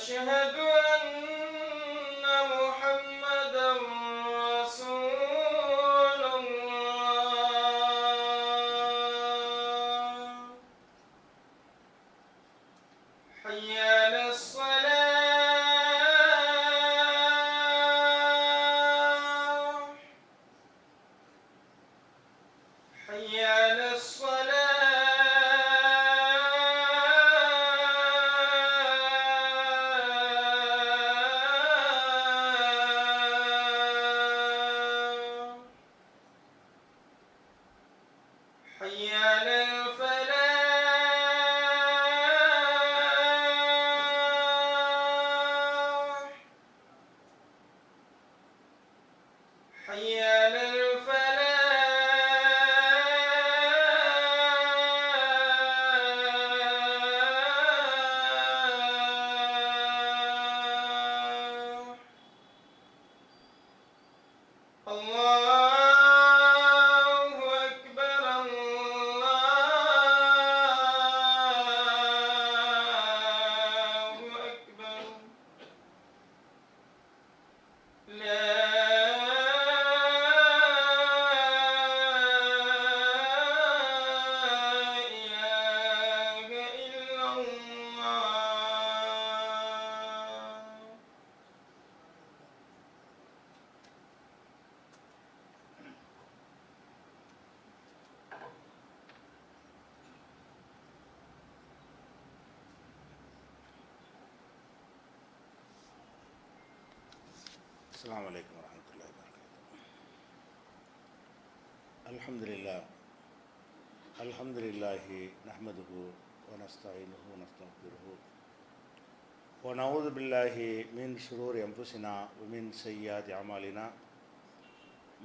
أشهد أن محمدا رسول الله. حي على الصلاة. حي على حي على الفلاح. حي على الفلاح. الله أكبر الله أكبر. لا إله إلا الله. السلام عليكم ورحمة الله وبركاته. الحمد لله نحمده ونستعينه ونستغفره ونعوذ بالله من شرور أنفسنا ومن سيئات أعمالنا.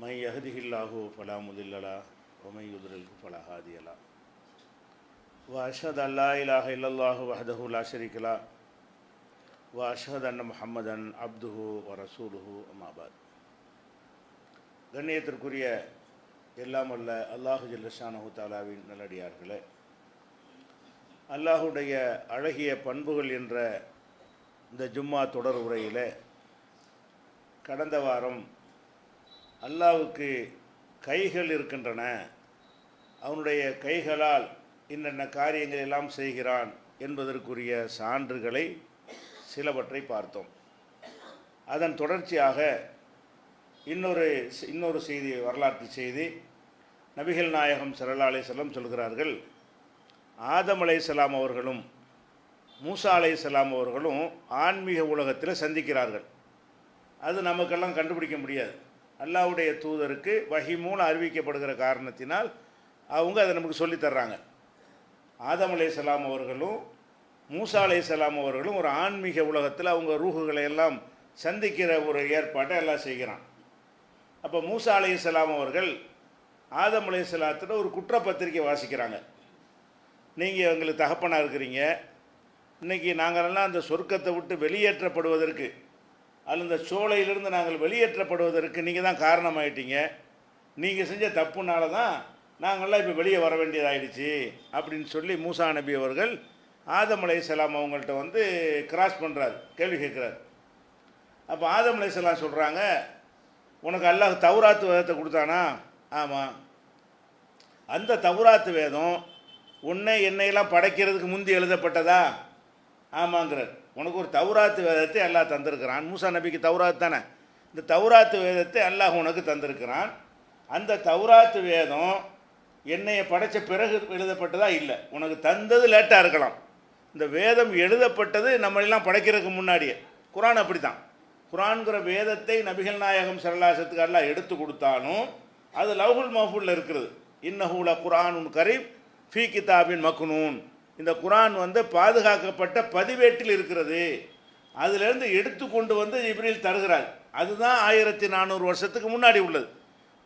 من يهده الله فلا مضل له ومن يضلل فلا هادي له. وأشهد أن لا إله إلا الله وحده لا شريك له وأشهد أن محمدًا عبده ورسوله أما بعد. கண்ணியத்திற்குரிய எல்லாம் வல்ல அல்லாஹு ஜல்ல ஷானஹு தஆலாவின் நல்லடியார்களே, அல்லாஹுடைய அழகிய பண்புகள் என்ற இந்த ஜும்மா தொடர் உரையிலே கடந்த வாரம் அல்லாஹ்வுக்கு கைகள் இருக்கின்றன, அவனுடைய கைகளால் என்னென்ன காரியங்கள் எல்லாம் செய்கிறான் என்பதற்குரிய சான்றுகளை சிலவற்றை பார்த்தோம். அதன் தொடர்ச்சியாக இன்னொரு செய்தி, வரலாற்று செய்தி. நபிகள் நாயகம் ஸல்லல்லாஹு அலைஹி வஸல்லம் சொல்கிறார்கள், ஆதம் அலைஹிஸ்ஸலாம் அவர்களும் மூசா அலைஹிஸ்ஸலாம் அவர்களும் ஆன்மீக உலகத்தில் சந்திக்கிறார்கள். அது நமக்கெல்லாம் கண்டுபிடிக்க முடியாது. அல்லாஹ்வுடைய தூதருக்கு வஹி மூலம் அறிவிக்கப்படுகிற காரணத்தினால் அவங்க அதை நமக்கு சொல்லித்தர்றாங்க. ஆதம் அலைஹிஸ்ஸலாம் அவர்களும் மூசா அலைஹிஸ்ஸலாம் அவர்களும் ஒரு ஆன்மீக உலகத்தில் அவங்க ரூஹுகளை எல்லாம் சந்திக்கிற ஒரு ஏற்பாட்டை எல்லாம் செய்கிறான். அப்போ மூசா அலைஹிஸ்ஸலாம் அவர்கள் ஆதம் அலைஹிஸ்ஸலாத்தில் ஒரு குற்றப்பத்திரிக்கை வாசிக்கிறாங்க. நீங்கள் எங்களுக்கு தகப்பனாக இருக்கிறீங்க, இன்றைக்கி நாங்களெல்லாம் அந்த சொர்க்கத்தை விட்டு வெளியேற்றப்படுவதற்கு, அல்லது இந்த சோலையிலிருந்து நாங்கள் வெளியேற்றப்படுவதற்கு நீங்கள் தான் காரணமாயிட்டீங்க, நீங்கள் செஞ்ச தப்புனால தான் நாங்கள்லாம் இப்போ வெளியே வர வேண்டியதாகிடுச்சு அப்படின்னு சொல்லி மூசா நபி அவர்கள் ஆதம் அலைஹிஸ்ஸலாம் அவங்கள்ட்ட வந்து கிராஸ் பண்ணுறாரு, கேள்வி கேட்குறாரு. அப்போ ஆதம் அலைஹிஸ்ஸலாம் சொல்கிறாங்க, உனக்கு அல்லாஹ் தௌராத்து வேதத்தை கொடுத்தானா? ஆமாம். அந்த தௌராத்து வேதம் என்னையெல்லாம் படைக்கிறதுக்கு முந்தி எழுதப்பட்டதா? ஆமாங்கிறார். உனக்கு ஒரு தௌராத்து வேதத்தை அல்லாஹ் தந்திருக்கிறான். மூசா நபிக்கு தௌராத் தானே, இந்த தௌராத்து வேதத்தை அல்லாஹ் உனக்கு தந்திருக்கிறான். அந்த தௌராத்து வேதம் என்னையை படைத்த பிறகு எழுதப்பட்டதா? இல்லை, உனக்கு தந்தது லேட்டாக இருக்கலாம். இந்த வேதம் எழுதப்பட்டது நம்மளெல்லாம் படைக்கிறதுக்கு முன்னாடியே. குரான் அப்படி தான். குரான்கிற வேதத்தை நபிகள் நாயகம் ஸல்லல்லாஹு அலைஹி வஸல்லம் எல்லாம் எடுத்து கொடுத்தாலும் அது லவ்ஹுல் மஹ்ஃபூஸில் இருக்கிறது. இன்னஹு லகுர்ஆனுன் கரீம் ஃபீ கிதாபின் மக்னூன். இந்த குரான் வந்து பாதுகாக்கப்பட்ட பதிவேட்டில் இருக்கிறது. அதிலிருந்து எடுத்து கொண்டு வந்து ஜிப்ரீல் தருகிறார். அதுதான் 1400 வருஷத்துக்கு முன்னாடி உள்ளது.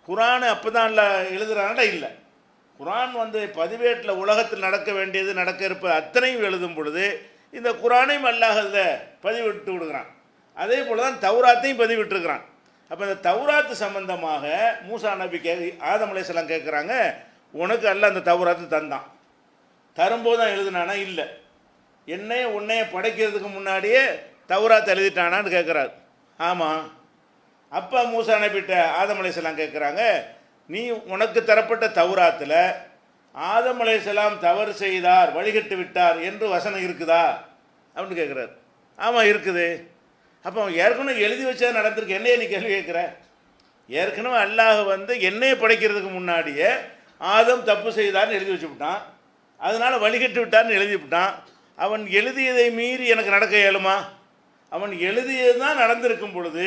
குரான் அப்போ தான் எழுதுகிறாங்கடா? இல்லை. குரான் வந்து பதிவேட்டில் உலகத்தில் நடக்க வேண்டியது, நடக்க இருப்பது அத்தனையும் எழுதும் பொழுது இந்த குரானையும் அல்லாஹ் அதில் பதிவிட்டு விடுகிறான். அதே போல் தான் தௌராத்தையும் பதிவிட்டுருக்கிறான். அப்போ இந்த தௌராத்து சம்பந்தமாக மூசா நபி ஆதம் அலைஹிஸ்ஸலாம் கேட்குறாங்க, உனக்கு அல்லாஹ் அந்த தௌராத்து தந்தான், தரும்போது தான் எழுதுனானா? இல்லை. உன்னைய படைக்கிறதுக்கு முன்னாடியே தௌராத் எழுதிட்டானான்னு கேட்குறாரு. ஆமாம். அப்போ மூசா நபிட்ட ஆதம் அலைஹிஸ்ஸலாம் கேட்குறாங்க, நீ உனக்கு தரப்பட்ட தௌராத்தில் ஆதம் அலைஹிஸ்ஸலாம் தவறு செய்தார், வழிகட்டு விட்டார் என்று வசனம் இருக்குதா அப்படின்னு கேட்குறாரு. ஆமாம் இருக்குது. அப்போ ஏற்கனவே எழுதி வச்சா நடந்திருக்கு, என்னையே நீ கேள்வி கேட்குற? ஏற்கனவே அல்லாஹ் வந்து என்னையை படைக்கிறதுக்கு முன்னாடியே ஆதம் தப்பு செய்தார்னு எழுதி வச்சுவிட்டான், அதனால் வழிகட்டு விட்டார்னு எழுதிவிட்டான். அவன் எழுதியதை மீறி எனக்கு நடக்க இயலுமா? அவன் எழுதியது தான் நடந்திருக்கும் பொழுது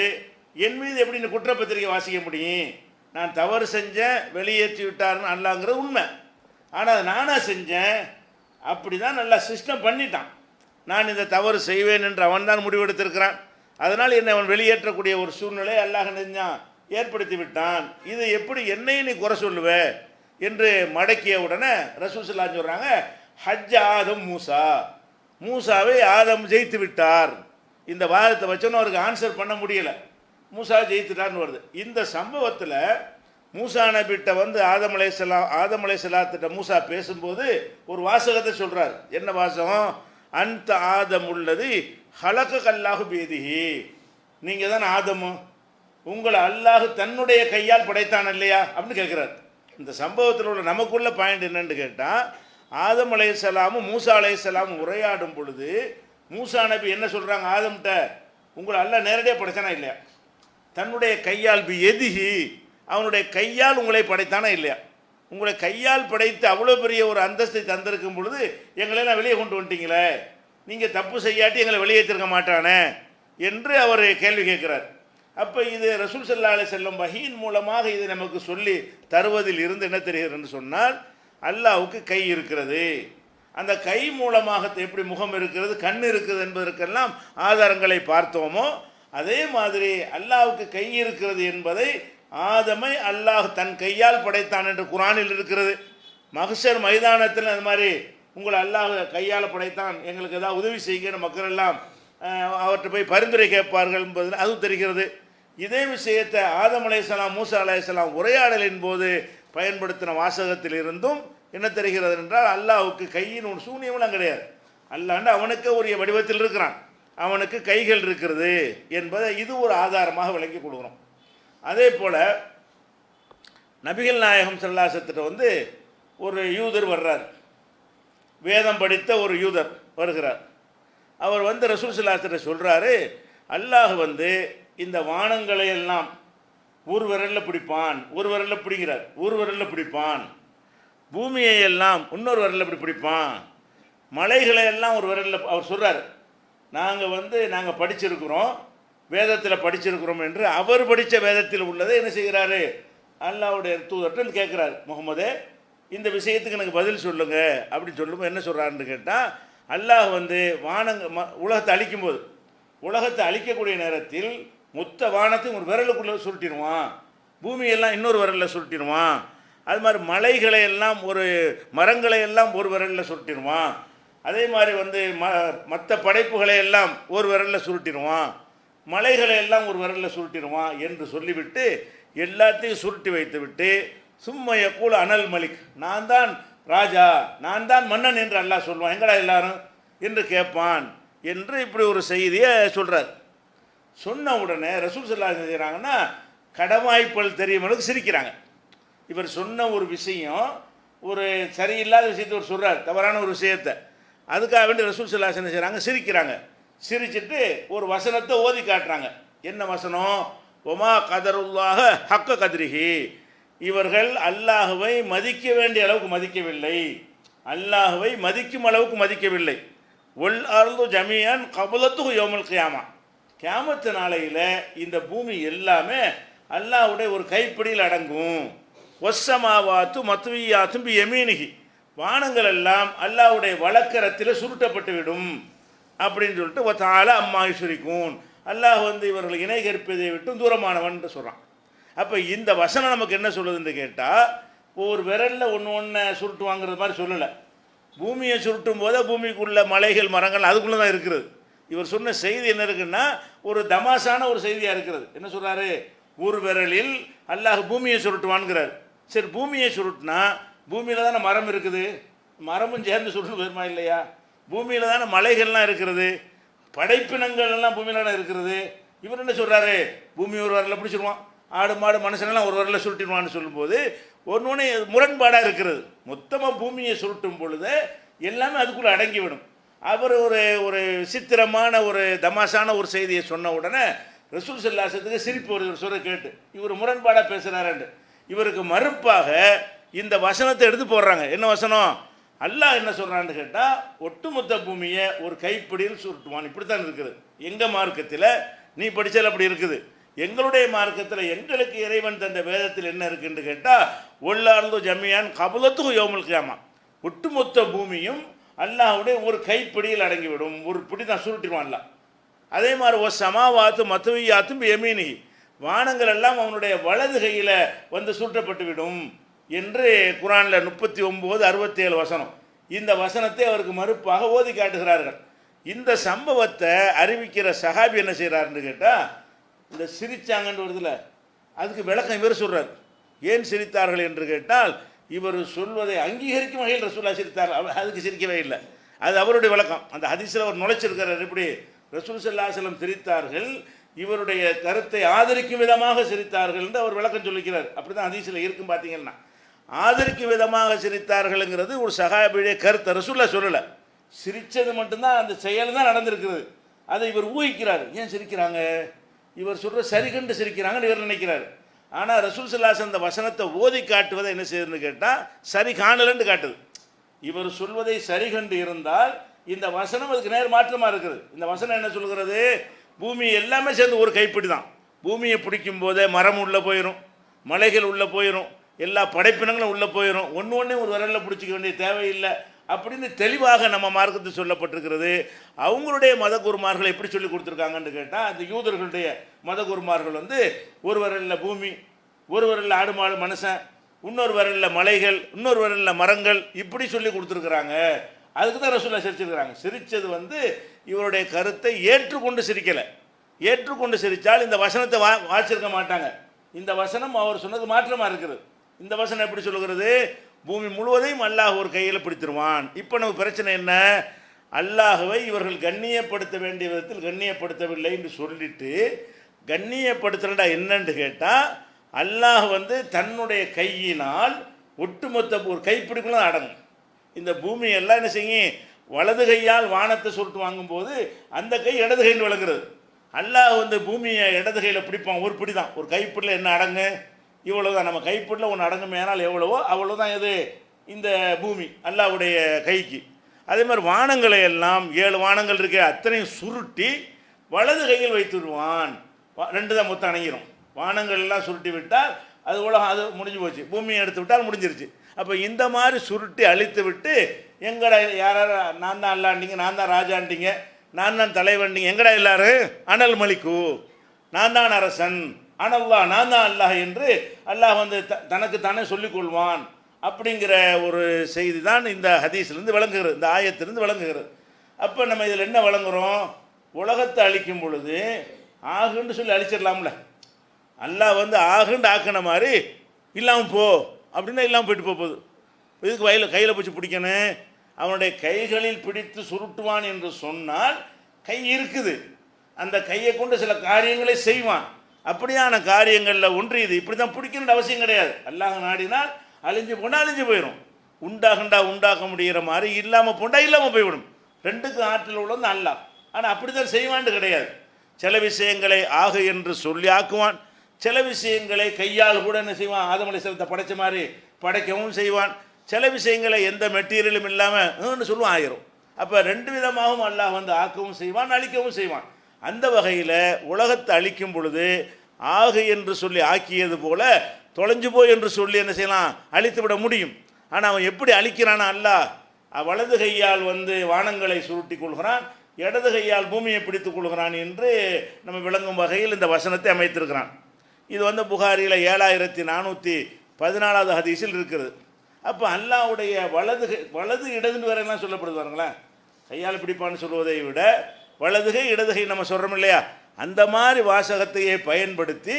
என் மீது எப்படி இந்த குற்றப்பத்திரிக்கை வாசிக்க முடியும்? நான் தவறு செஞ்சேன், வெளியேற்றி விட்டார்னு அல்லாங்கிறது உண்மை. ஆனால் அதை நானாக செஞ்சேன், அப்படி தான் நல்லா சிஸ்டம் பண்ணிட்டான். நான் இந்த தவறு செய்வேன் என்று அவன் தான் முடிவெடுத்திருக்கிறான். அதனால் என்னை அவன் வெளியேற்றக்கூடிய ஒரு சூழ்நிலை அல்லாஹ் செஞ்சான், ஏற்படுத்தி விட்டான். இது எப்படி என்னையும் நீ குறை சொல்லுவ என்று மடக்கிய உடனே ரசூல் ஸல்லல்லாஹு அலைஹி சொல்கிறாங்க, ஹஜ் ஆதம் மூசா, மூசாவை ஆதம் ஜெயித்து விட்டார். இந்த வாதத்தை வச்சோன்னு அவருக்கு ஆன்சர் பண்ண முடியலை, மூசா ஜெயித்துட்டார்னு வருது. இந்த சம்பவத்தில் மூசா நபிட்ட வந்து ஆதம் அலைஹிஸ்ஸலாத்திட்ட மூசா பேசும்போது ஒரு வாசகத்தை சொல்கிறார். என்ன வாசகம்? அந்த ஆதம் உள்ளது ஹலக கல்லாஹு பேதிஹி, நீங்கள் தான் ஆதமு, உங்களை அல்லாஹ் தன்னுடைய கையால் படைத்தான் இல்லையா அப்படின்னு கேட்குறாரு. இந்த சம்பவத்தில் உள்ள நமக்குள்ள பாயிண்ட் என்னன்னு கேட்டால், ஆதம் அலைஹிஸ்ஸலாமும் மூசா அலைஹிஸ்ஸலாமும் உரையாடும் பொழுது மூசா நபி என்ன சொல்கிறாங்க ஆதம்கிட்ட, உங்களை அல்லாஹ் நேரடியாக படைத்தானா இல்லையா? தன்னுடைய கையால் எதிஹி, அவனுடைய கையால் உங்களை படைத்தானா இல்லையா? உங்களை கையால் படைத்து அவ்வளோ பெரிய ஒரு அந்தஸ்தை தந்திருக்கும் பொழுது எங்களெல்லாம் வெளியே கொண்டு வந்துட்டீங்களே, நீங்கள் தப்பு செய்யாட்டி எங்களை வெளியேற்றிருக்க மாட்டானே என்று அவர் கேள்வி கேட்குறார். அப்போ இது ரசூல் ஸல்லல்லாஹு அலைஹி வஸல்லம் வஹீயின் மூலமாக இது நமக்கு சொல்லி தருவதில் இருந்து என்ன தெரிகிறதுன்னு சொன்னால், அல்லாஹ்வுக்கு கை இருக்கிறது, அந்த கை மூலமாக எப்படி முகம் இருக்கிறது, கண் இருக்குது என்பதற்கெல்லாம் ஆதாரங்களை பார்த்தோமோ, அதே மாதிரி அல்லாஹ்வுக்கு கை இருக்கிறது என்பதை ஆதமை அல்லாஹ் தன் கையால் படைத்தான் என்று குர்ஆனில் இருக்கிறது. மஹ்ஷர் மைதானத்தில் அது மாதிரி உங்களை அல்லாஹ் கையால் படைத்தான், எங்களுக்கு ஏதாவது உதவி செய்கிற மக்கள் எல்லாம் அவர்கிட்ட போய் பரிந்துரை கேட்பார்கள் என்பது அதுவும் தெரிகிறது. இதே விஷயத்தை ஆதம் அலைஹிஸ்ஸலாம் மூசா அலைஹிஸ்ஸலாம் உரையாடலின் போது பயன்படுத்தின வாசகத்தில் இருந்தும் என்ன தெரிகிறது என்றால், அல்லாஹ்வுக்கு கையின் ஒரு சூனியமெல்லாம் கிடையாது. அல்லாஹ் அவனுக்கு உரிய வடிவத்தில் இருக்கிறான், அவனுக்கு கைகள் இருக்கிறது என்பதை இது ஒரு ஆதாரமாக விளக்கி கொடுக்குறோம். அதே போல் நபிகள் நாயகம் ஸல்லல்லாஹு அலைஹி வஸல்லம் வந்து ஒரு யூதர் வர்றார், வேதம் படித்த ஒரு யூதர் வருகிறார். அவர் வந்து ரசூல் ஸல்லல்லாஹு அலைஹி வஸல்லம் சொல்கிறாரு, அல்லாஹ் வந்து இந்த வானங்களை எல்லாம் ஒரு விரலில் பிடிப்பான், ஒரு விரலில் பிடிக்கிறார், ஒரு விரலில் பிடிப்பான், பூமியை எல்லாம் இன்னொரு விரலில் இப்படி பிடிப்பான், மலைகளை எல்லாம் ஒரு விரலில். அவர் சொல்கிறார், நாங்கள் படிச்சிருக்கிறோம், வேதத்தில் படிச்சிருக்கிறோம் என்று அவர் படித்த வேதத்தில் உள்ளதை என்ன செய்கிறாரு, அல்லாஹ்வுடைய தூதர்கிட்ட கேட்குறாரு, முகமதே இந்த விஷயத்துக்கு எனக்கு பதில் சொல்லுங்க அப்படின்னு சொல்லும்போது என்ன சொல்கிறாருன்னு கேட்டால், அல்லாஹ் வந்து உலகத்தை அழிக்கும்போது, உலகத்தை அழிக்கக்கூடிய நேரத்தில் மொத்த வானத்தையும் ஒரு விரலுக்குள்ளே சுருட்டிடுவான், பூமியெல்லாம் இன்னொரு விரலில் சுருட்டிடுவான், அது மாதிரி மலைகளை எல்லாம் மரங்களை எல்லாம் ஒரு விரலில் சுருட்டிடுவான், அதே மாதிரி வந்து மற்ற படைப்புகளை எல்லாம் ஒரு விரலில் சுருட்டிடுவான், மலைகளை எல்லாம் ஒரு விரலில் சுருட்டிடுவான் என்று சொல்லிவிட்டு எல்லாத்தையும் சுருட்டி வைத்து விட்டு சும்மா யக்கூல் அனல் மலிக், நான் தான் ராஜா, நான் தான் மன்னன் என்று அல்லாஹ் சொல்லுவான், எங்கடா எல்லாரும் என்று கேட்பான் என்று இப்படி ஒரு செய்தியை சொல்கிறார். சொன்ன உடனே ரசூல் ஸல்லல்லாஹு அலைஹி செய்கிறாங்கன்னா கடவாய்ப்பல் தெரியுமளவுக்கு சிரிக்கிறாங்க. இவர் சொன்ன ஒரு விஷயம் ஒரு சரியில்லாத விஷயத்தை ஒரு சொல்கிறார், தவறான ஒரு விஷயத்தை, அதுக்காக வேண்டி ரசூல் ஸல்லல்லாஹு அலைஹி செய்கிறாங்க, சிரிக்கிறாங்க. சிரிச்சிட்டு ஒரு வசனத்தை ஓதி காட்டுறாங்க. என்ன வசனம்? ஒமா கதருல்லாஹ ஹக்க கதிரிஹி, இவர்கள் அல்லாஹுவை மதிக்க வேண்டிய அளவுக்கு மதிக்கவில்லை, அல்லாஹுவை மதிக்கும் அளவுக்கு மதிக்கவில்லை. ஒல் அர்து ஜமியன் கபலத்து யௌமுல் கியாமா, கியாமத்து நாளையில் இந்த பூமி எல்லாமே அல்லாஹ்வுடைய ஒரு கைப்பிடியில் அடங்கும். ஒஸ்ஸமாவாத்து மத்வியாத்தும் பி யமீனிஹி, வானங்கள் எல்லாம் அல்லாஹ்வுடைய வலக்கரத்தில் சுருட்டப்பட்டு விடும் அப்படின்னு சொல்லிட்டு ஒத்தால அம்மா யுஷ்ரிகூன், அல்லாஹ் வந்து இவர்கள் இணை கற்பிதை விட்டும் தூரமானவன் சொல்கிறான். அப்போ இந்த வசனம் நமக்கு என்ன சொல்லுதுன்னு கேட்டால், ஒரு விரலில் ஒன்று சுருட்டு வாங்குறது மாதிரி சொல்லலை. பூமியை சுருட்டும் போது பூமிக்குள்ள மலைகள் மரங்கள் அதுக்குள்ளே தான் இருக்கிறது. இவர் சொன்ன செய்தி என்ன இருக்குன்னா ஒரு தமாசான ஒரு செய்தியாக இருக்கிறது. என்ன சொல்கிறாரு? ஒரு விரலில் அல்லாஹ் பூமியை சுருட்டுவான்கிறார். சரி, பூமியை சுருட்டினா பூமியில் தானே மரம் இருக்குது, மரமும் சேர்ந்து சுருட்டு வருமா இல்லையா? பூமியில் தானே மலைகள்லாம் இருக்கிறது, படைப்பினங்கள் எல்லாம் பூமியில இருக்கிறது. இவர் என்ன சொல்கிறாரு, பூமி ஒரு வரல பிடிச்சிருவான், ஆடு மாடு மனுஷனெல்லாம் ஒரு வரல சுருட்டிடுவான்னு சொல்லும்போது ஒன்று முரண்பாடாக இருக்கிறது. மொத்தமாக பூமியை சுருட்டும் பொழுது எல்லாமே அதுக்குள்ளே அடங்கிவிடும். அவர் ஒரு ஒரு விசித்திரமான ஒரு தமாஷான ஒரு செய்தியை சொன்ன உடனே ரசூல் ஸல்லல்லாஹு சிரிப்பு ஒரு சொல்ல கேட்டு இவர் முரண்பாடாக பேசுகிறாரு. இவருக்கு மறுப்பாக இந்த வசனத்தை எடுத்து போடுறாங்க. என்ன வசனம்? அல்லாஹ் என்ன சொல்கிறான்னு கேட்டால் ஒட்டுமொத்த பூமியை ஒரு கைப்பிடியில் சுருட்டுவான். இப்படித்தான் இருக்குது எங்கள் மார்க்கத்தில். நீ படித்தால் அப்படி இருக்குது. எங்களுடைய மார்க்கத்தில் எங்களுக்கு இறைவன் தந்த வேதத்தில் என்ன இருக்குன்னு கேட்டால் ஒல்லார்ந்து ஜமியான் கபலத்து யோமுல் கியாமா, ஒட்டுமொத்த பூமியும் அல்லாஹ்வுடைய ஒரு கைப்பிடியில் அடங்கிவிடும். ஒரு பிடி தான் சுருட்டிடுவான் அல்லாஹ். அதே மாதிரி ஒரு சமாவாத்து மத்துவியாத்தும் எமீனி, வானங்கள் எல்லாம் அவனுடைய வலது கையில் வந்து சுருட்டப்பட்டு விடும் என்று குரானில் 39-67 வசனம். இந்த வசனத்தை அவருக்கு மறுப்பாக ஓதி காட்டுகிறார்கள். இந்த சம்பவத்தை அறிவிக்கிற சஹாபி என்ன செய்கிறாருன்னு கேட்டால், இந்த சிரிச்சாங்கன்னு வருதுல, அதுக்கு விளக்கம் இவர் சொல்கிறார். ஏன் சிரித்தார்கள் என்று கேட்டால், இவர் சொல்வதை அங்கீகரிக்கும் வகையில் ரசூலுல்லாஹ் சிரித்தார். அதுக்கு சிரிக்கவே இல்லை. அது அவருடைய விளக்கம். அந்த ஹதீஸில் அவர் நுழைச்சிருக்கிறார். எப்படி ரசூல் ஸல்லல்லாஹு அலைஹி வஸல்லம் சிரித்தார்கள், இவருடைய கருத்தை ஆதரிக்கும் விதமாக சிரித்தார்கள் என்று அவர் விளக்கம் சொல்லிக்கிறார். அப்படி தான் ஹதீஸில் இருக்கும். பார்த்தீங்கன்னா ஆதரிக்கும் விதமாக சிரித்தார்கள்ங்கிறது ஒரு சஹாபியுடைய கருத்தை ரசூலுல்லாஹ் சொல்லலை. சிரித்தது மட்டும்தான், அந்த செயல் தான் நடந்திருக்கிறது. அதை இவர் ஊகிக்கிறார். ஏன் சிரிக்கிறாங்க, இவர் சொல்கிற சரி கண்டு சிரிக்கிறாங்கன்னு இவர் நினைக்கிறார். ஆனால் ரசூல் ஸல்லல்லாஹு அலைஹி வஸல்லம் அந்த வசனத்தை ஓதி காட்டுவதை என்ன செய்யுதுன்னு கேட்டால் சரி காணலன்னு காட்டுது. இவர் சொல்வதை சரி கண்டு இருந்தால் இந்த வசனம் அதுக்கு நேர் மாற்றமாக இருக்குது. இந்த வசனம் என்ன சொல்கிறது, பூமி எல்லாமே சேர்ந்து ஒரு கைப்பிடி தான். பூமியை பிடிக்கும் போதே மரம் உள்ளே போயிடும், மலைகள் உள்ளே போயிடும், எல்லா படைப்பினங்களும் உள்ளே போயிடும். ஒன்று ஒன்றே ஒரு விரலில் பிடிச்சிக்க வேண்டிய தேவையில்லை அப்படின்னு தெளிவாக நம்ம மார்க்கத்தில் சொல்லப்பட்டிருக்கிறது. அவங்களுடைய மத குருமார்கள் எப்படி சொல்லி கொடுத்துருக்காங்கன்னு கேட்டால், அந்த யூதர்களுடைய மத குருமார்கள் வந்து ஒரு விரலில் பூமி, ஒரு விரலில் ஆடு மாடு மனுஷன், இன்னொரு விரலில் மலைகள், இன்னொரு விரலில் மரங்கள், இப்படி சொல்லி கொடுத்துருக்குறாங்க. அதுக்கு தான் ரசூலுல்லாஹ் சிரிச்சிருக்கிறாங்க. சிரித்தது வந்து இவருடைய கருத்தை ஏற்றுக்கொண்டு சிரிக்கலை. ஏற்றுக்கொண்டு சிரித்தால் இந்த வசனத்தை வாசிச்சிருக்க மாட்டாங்க. இந்த வசனம் அவர் சொன்னது மாற்றமாக இருக்குது. இந்த வசனம் எப்படி சொல்லுகிறது, பூமி முழுவதையும் அல்லாஹ் ஒரு கையில் பிடித்திருவான். இப்போ நமக்கு பிரச்சனை என்ன, அல்லாஹுவை இவர்கள் கண்ணியப்படுத்த வேண்டிய விதத்தில் கண்ணியப்படுத்தவில்லை என்று சொல்லிட்டு கண்ணியப்படுத்துறா என்னன்னு கேட்டால், அல்லாஹ் வந்து தன்னுடைய கையினால் ஒட்டுமொத்த ஒரு கைப்பிடிக்குள்ள அடங்கும். இந்த பூமியெல்லாம் என்ன செய்யும், வலது கையால் வானத்தை சுருட்டு வாங்கும்போது அந்த கை இடது கையில் விளங்குறது. அல்லாஹ் வந்து பூமியை இடது கையில் பிடிப்பான். ஒரு பிடி தான், ஒரு கைப்பிடியில் என்ன அடங்கு, இவ்வளோதான். நம்ம கைப்பிடியில் ஒன்று அடங்கும் ஏனால் எவ்வளவோ அவ்வளோதான் இது இந்த பூமி அல்லாஹ்வுடைய கைக்கு. அதே மாதிரி வானங்களை எல்லாம் 7 வானங்கள் இருக்கு, அத்தனையும் சுருட்டி வலது கையில் வைத்து விடுவான். 2 தான் மொத்தம் அணைகிறோம். வானங்கள் எல்லாம் சுருட்டி விட்டால் அது உலகம், அது முடிஞ்சு போச்சு. பூமியை எடுத்து விட்டால் முடிஞ்சிருச்சு. அப்போ இந்த மாதிரி சுருட்டி அழித்து விட்டு எங்கடா யாராவது நான் தான் அல்லாண்டிங்க, நான் தான் ராஜாண்டிங்க, நான் தான் தலைவண்டிங்க, எங்கடா எல்லாரும் அனல் மலிக்கு, நான் தான் அரசன், அனல்லா நான் தான் அல்லாஹ் என்று அல்லாஹ் வந்து தனக்கு தானே சொல்லிக்கொள்வான். அப்படிங்கிற ஒரு செய்தி தான் இந்த ஹதீஸ்லேருந்து விளங்குகிறது, இந்த ஆயத்திலிருந்து விளங்குகிறது. அப்போ நம்ம இதில் என்ன விளங்குறோம், உலகத்தை அழிக்கும் பொழுது ஆகுன்னு சொல்லி அழிச்சிடலாம்ல. அல்லாஹ் வந்து ஆகுண்டு ஆக்கின மாதிரி இல்லாமல் போ அப்படின்னா இல்லாமல் போயிட்டு போகுது. இதுக்கு கையில் பிடிச்சி பிடிக்கணும். அவனுடைய கைகளில் பிடித்து சுருட்டுவான் என்று சொன்னால் கை இருக்குது, அந்த கையை கொண்டு சில காரியங்களை செய்வான். அப்படியான காரியங்களில் ஒன்று இது. இப்படி தான் பிடிக்கணுன்ற அவசியம் கிடையாது. அல்லாஹ் நாடினால் அழிஞ்சு போனால் அழிஞ்சு போயிடும். உண்டாகண்டா உண்டாக்க முடிகிற மாதிரி இல்லாமல் போண்டா இல்லாமல் போய்விடும். ரெண்டுக்கும் ஆற்றல் உள்ளது அல்லாஹ். ஆனால் அப்படி தான் செய்வான்னு கிடையாது. சில விஷயங்களை ஆகு என்று சொல்லி ஆக்குவான், சில விஷயங்களை கையால் கூட என்ன செய்வான், ஆதம் அலைஹிஸ்ஸலாத்தை படைச்ச மாதிரி படைக்கவும் செய்வான். சில விஷயங்களை எந்த மெட்டீரியலும் இல்லாமல் சொல்லுவான் ஆயிரும். அப்போ 2 விதமாகவும் அல்லாஹ் வந்து ஆக்கவும் செய்வான், அழிக்கவும் செய்வான். அந்த வகையில் உலகத்தை அழிக்கும் பொழுது ஆகு என்று சொல்லி ஆக்கியது போல தொலைஞ்சு போய் என்று சொல்லி என்ன செய்யலாம், அழித்து விட முடியும். ஆனால் அவன் எப்படி அழிக்கிறானா, அல்லாஹ் வலது கையால் வந்து வானங்களை சுருட்டி கொள்கிறான், இடது கையால் பூமியை பிடித்துக் கொள்கிறான் என்று நம்ம விளங்கும் வகையில் இந்த வசனத்தை அமைத்திருக்கிறான். இது வந்து புகாரியில் 7414வது ஹதீஸில் இருக்கிறது. அப்போ அல்லாஹ்வுடைய வலது இடதுன்னு வரையெல்லாம் சொல்லப்படுது பாருங்களேன். கையால் பிடிப்பான்னு சொல்வதை விட வலதுகை இடதுகை நம்ம சொல்கிறோம் இல்லையா, அந்த மாதிரி வாசகத்தையே பயன்படுத்தி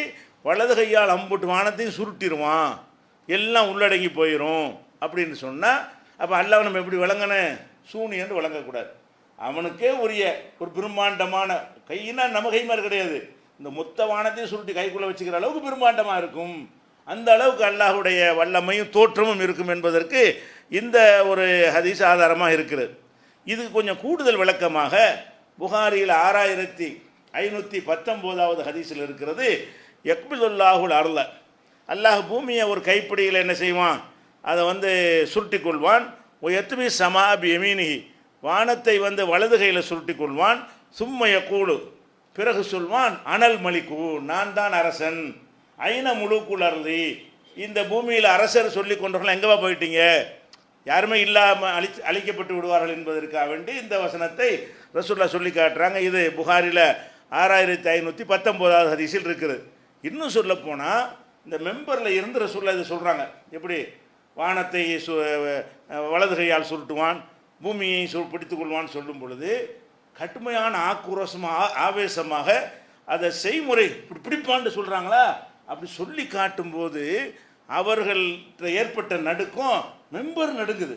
வலது கையால் அம்புட்டு வானத்தையும் சுருட்டிடுவான், எல்லாம் உள்ளடங்கி போயிடும் அப்படின்னு சொன்னால், அப்போ அல்லாஹ் நம்ம எப்படி விளங்கணும், சூனியன்று விளங்கக்கூடாது. அவனுக்கே உரிய ஒரு பிரம்மாண்டமான கையினா நம்ம கை மாதிரி கிடையாது, இந்த மொத்த வானத்தையும் சுருட்டி கைக்குள்ளே வச்சுக்கிற அளவுக்கு பிரம்மாண்டமாக இருக்கும். அந்த அளவுக்கு அல்லாஹுடைய வல்லமையும் தோற்றமும் இருக்கும் என்பதற்கு இந்த ஒரு ஹதீஸ் ஆதாரமாக இருக்கிறது. இதுக்கு கொஞ்சம் கூடுதல் விளக்கமாக புகாரியில் 6519வது ஹதீஸில் இருக்கிறது, யக்பிதுல்லாஹுல் அர்ல, அல்லாஹ் பூமியை ஒரு கைப்பிடியில் என்ன செய்வான், அதை சுருட்டி கொள்வான். எத்துபி சமா பி யமீனிஹி, வானத்தை வலது கையில் சுருட்டி கொள்வான். சும்ம யக்கூலு, பிறகு சொல்வான், அனல் மலிக்கு, நான் தான் அரசன். ஐன முழுக்குள் அருளி, இந்த பூமியில் அரசர் சொல்லி கொண்டவர்கள் எங்கேவா போயிட்டீங்க, யாருமே இல்லாமல் அழிக்கப்பட்டு விடுவார்கள் என்பதற்காக வேண்டி இந்த வசனத்தை ரசூல்லா சொல்லி காட்டுறாங்க. இது புகாரில் 6519வது ஹதீஸில் இருக்குது. இன்னும் சொல்ல போனால் இந்த மெம்பரில் இருந்து ரசூல்லா இதை சொல்கிறாங்க. எப்படி வானத்தை வலது கையால் சுருட்டுவான், பூமியை பிடித்து கொள்வான்னு சொல்லும் பொழுது கடுமையான ஆக்ரோஷமாக ஆவேசமாக அதை செய்முறை பிடிப்பான்னு சொல்கிறாங்களா. அப்படி சொல்லி காட்டும்போது அவர்கள்ட்ட ஏற்பட்ட நடுக்கம் மெம்பர் நடுங்குது,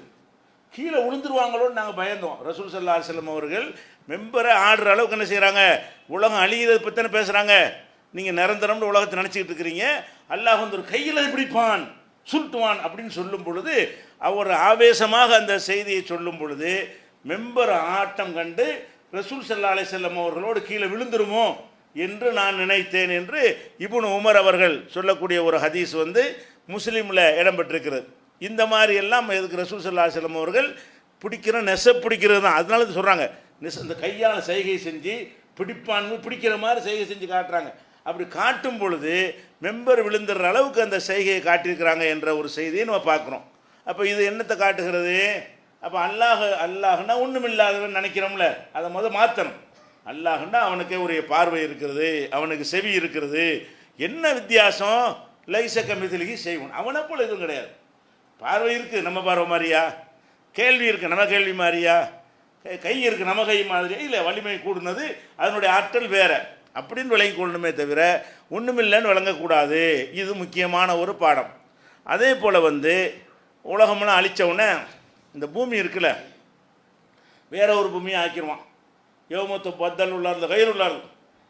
கீழே விழுந்துருவாங்களோன்னு நாங்கள் பயந்தோம். ரசூல் ஸல்லல்லாஹு அலைஹி வஸல்லம் அவர்கள் மெம்பரை ஆடுற அளவுக்கு என்ன செய்கிறாங்க, உலகம் அழிகிறத பற்றி தானே பேசுகிறாங்க. நீங்கள் நிரந்தரம்னு உலகத்தை நினச்சிக்கிட்டு இருக்கிறீங்க, அல்லாஹ் ஒரு கையில் பிடிப்பான் சுருட்டுவான் அப்படின்னு சொல்லும் பொழுது அவர் ஆவேசமாக அந்த செய்தியை சொல்லும் பொழுது மெம்பர் ஆட்டம் கண்டு ரசூல் ஸல்லல்லாஹு அலைஹி வஸல்லம் அவர்களோடு கீழே விழுந்துருமோ என்று நான் நினைத்தேன் என்று இப்னு உமர் அவர்கள் சொல்லக்கூடிய ஒரு ஹதீஸ் முஸ்லீமில் இடம்பெற்றிருக்கிறது. இந்த மாதிரி எல்லாம் எதுக்கு ரசூல் ஸல்லல்லாஹு அலைஹி வஸல்லம் அவர்கள் பிடிக்கிறது தான். அதனால இது சொல்கிறாங்க, இந்த கையால் செய்கை செஞ்சு பிடிக்கிற மாதிரி செய்கை செஞ்சு காட்டுறாங்க. அப்படி காட்டும் பொழுது மெம்பர் விழுந்துடுற அளவுக்கு அந்த செய்கையை காட்டியிருக்கிறாங்க என்ற ஒரு செய்தியை நம்ம பார்க்குறோம். அப்போ இது என்னத்தை காட்டுகிறது, அப்போ அல்லாஹ்னா ஒன்றும் இல்லாதவன் நினைக்கிறோம்ல, அதை மாற்றணும். அல்லாஹ்னா அவனுக்கே ஒரு பார்வை இருக்கிறது, அவனுக்கு செவி இருக்கிறது. என்ன வித்தியாசம், லைசக்க மிதிலிகி செய்வன், அவனை போல் எதுவும் கிடையாது. பார்வை இருக்குது நம்ம பார்வை மாதிரியா, கேள்வி இருக்குது நம்ம கேள்வி மாதிரியா, கை இருக்குது நம்ம கை மாதிரியா, இல்லை வலிமை கூடுனது அதனுடைய ஆற்றல் வேறு அப்படின்னு விளங்கி கொள்ளணுமே தவிர ஒன்றுமில்லைன்னு விளங்கக்கூடாது. இது முக்கியமான ஒரு பாடம். அதே போல் உலகம்லாம் அழித்தவுடனே இந்த பூமி இருக்குல்ல, வேற ஒரு பூமியை ஆக்கிடுவான். யோமத்து பத்தல் உள்ளார்ந்த கயிறுள்ளார்,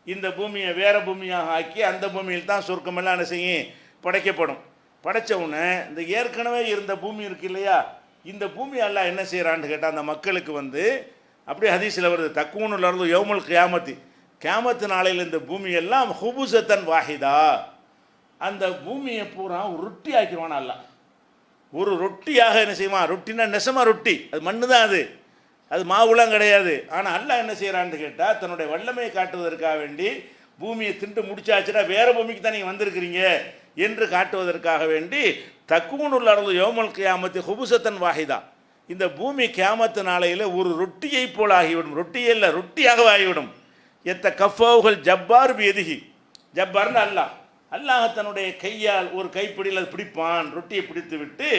இந்த பூமியை வேறு பூமியாக ஆக்கி அந்த பூமியில் தான் சொர்க்கமெல்லாம் என்ன செய்யும் படைக்கப்படும். படைத்தவுடனே இந்த ஏற்கனவே இருந்த பூமி இருக்கு இல்லையா, இந்த பூமி எல்லாம் என்ன செய்கிறான்னு கேட்டால் அந்த மக்களுக்கு அப்படியே ஹதீஸில் வருது, தக்குனுள்ளது யோமுல் கியாமத்தி, கியாமத்து நாளையில் இந்த பூமியெல்லாம் ஹுபுசத்தன் வாஹிதா, அந்த பூமியை பூரா ரொட்டி ஆக்கிடுவான். அல்ல ஒரு ரொட்டியாக என்ன செய்வான், ரொட்டினா நெசமா ரொட்டி, அது மண்ணு தான், அது மாவுலாம் கிடையாது. ஆனால் அல்லாஹ் என்ன செய்கிறான்னு கேட்டால் தன்னுடைய வல்லமையை காட்டுவதற்காக வேண்டி பூமியை திண்டு முடிச்சாச்சுன்னா வேறு பூமிக்கு தான் நீங்கள் வந்திருக்கிறீங்க என்று காட்டுவதற்காக வேண்டி தக்குனுல் அர்து யௌமல் கியாமத்தி ஹுபுசத்தன் வாஹிதா, இந்த பூமி கியாமத்து நாளையில் ஒரு ரொட்டியை போல் ஆகிவிடும். ரொட்டியே இல்லை, ரொட்டியாக ஆகிவிடும். எத்த கஃபாவுகள் ஜப்பார் எதுகி, ஜப்பார்னு அல்லாஹ் தன்னுடைய கையால் ஒரு கைப்பிடியில் அது பிடிப்பான். ரொட்டியை பிடித்து விட்டு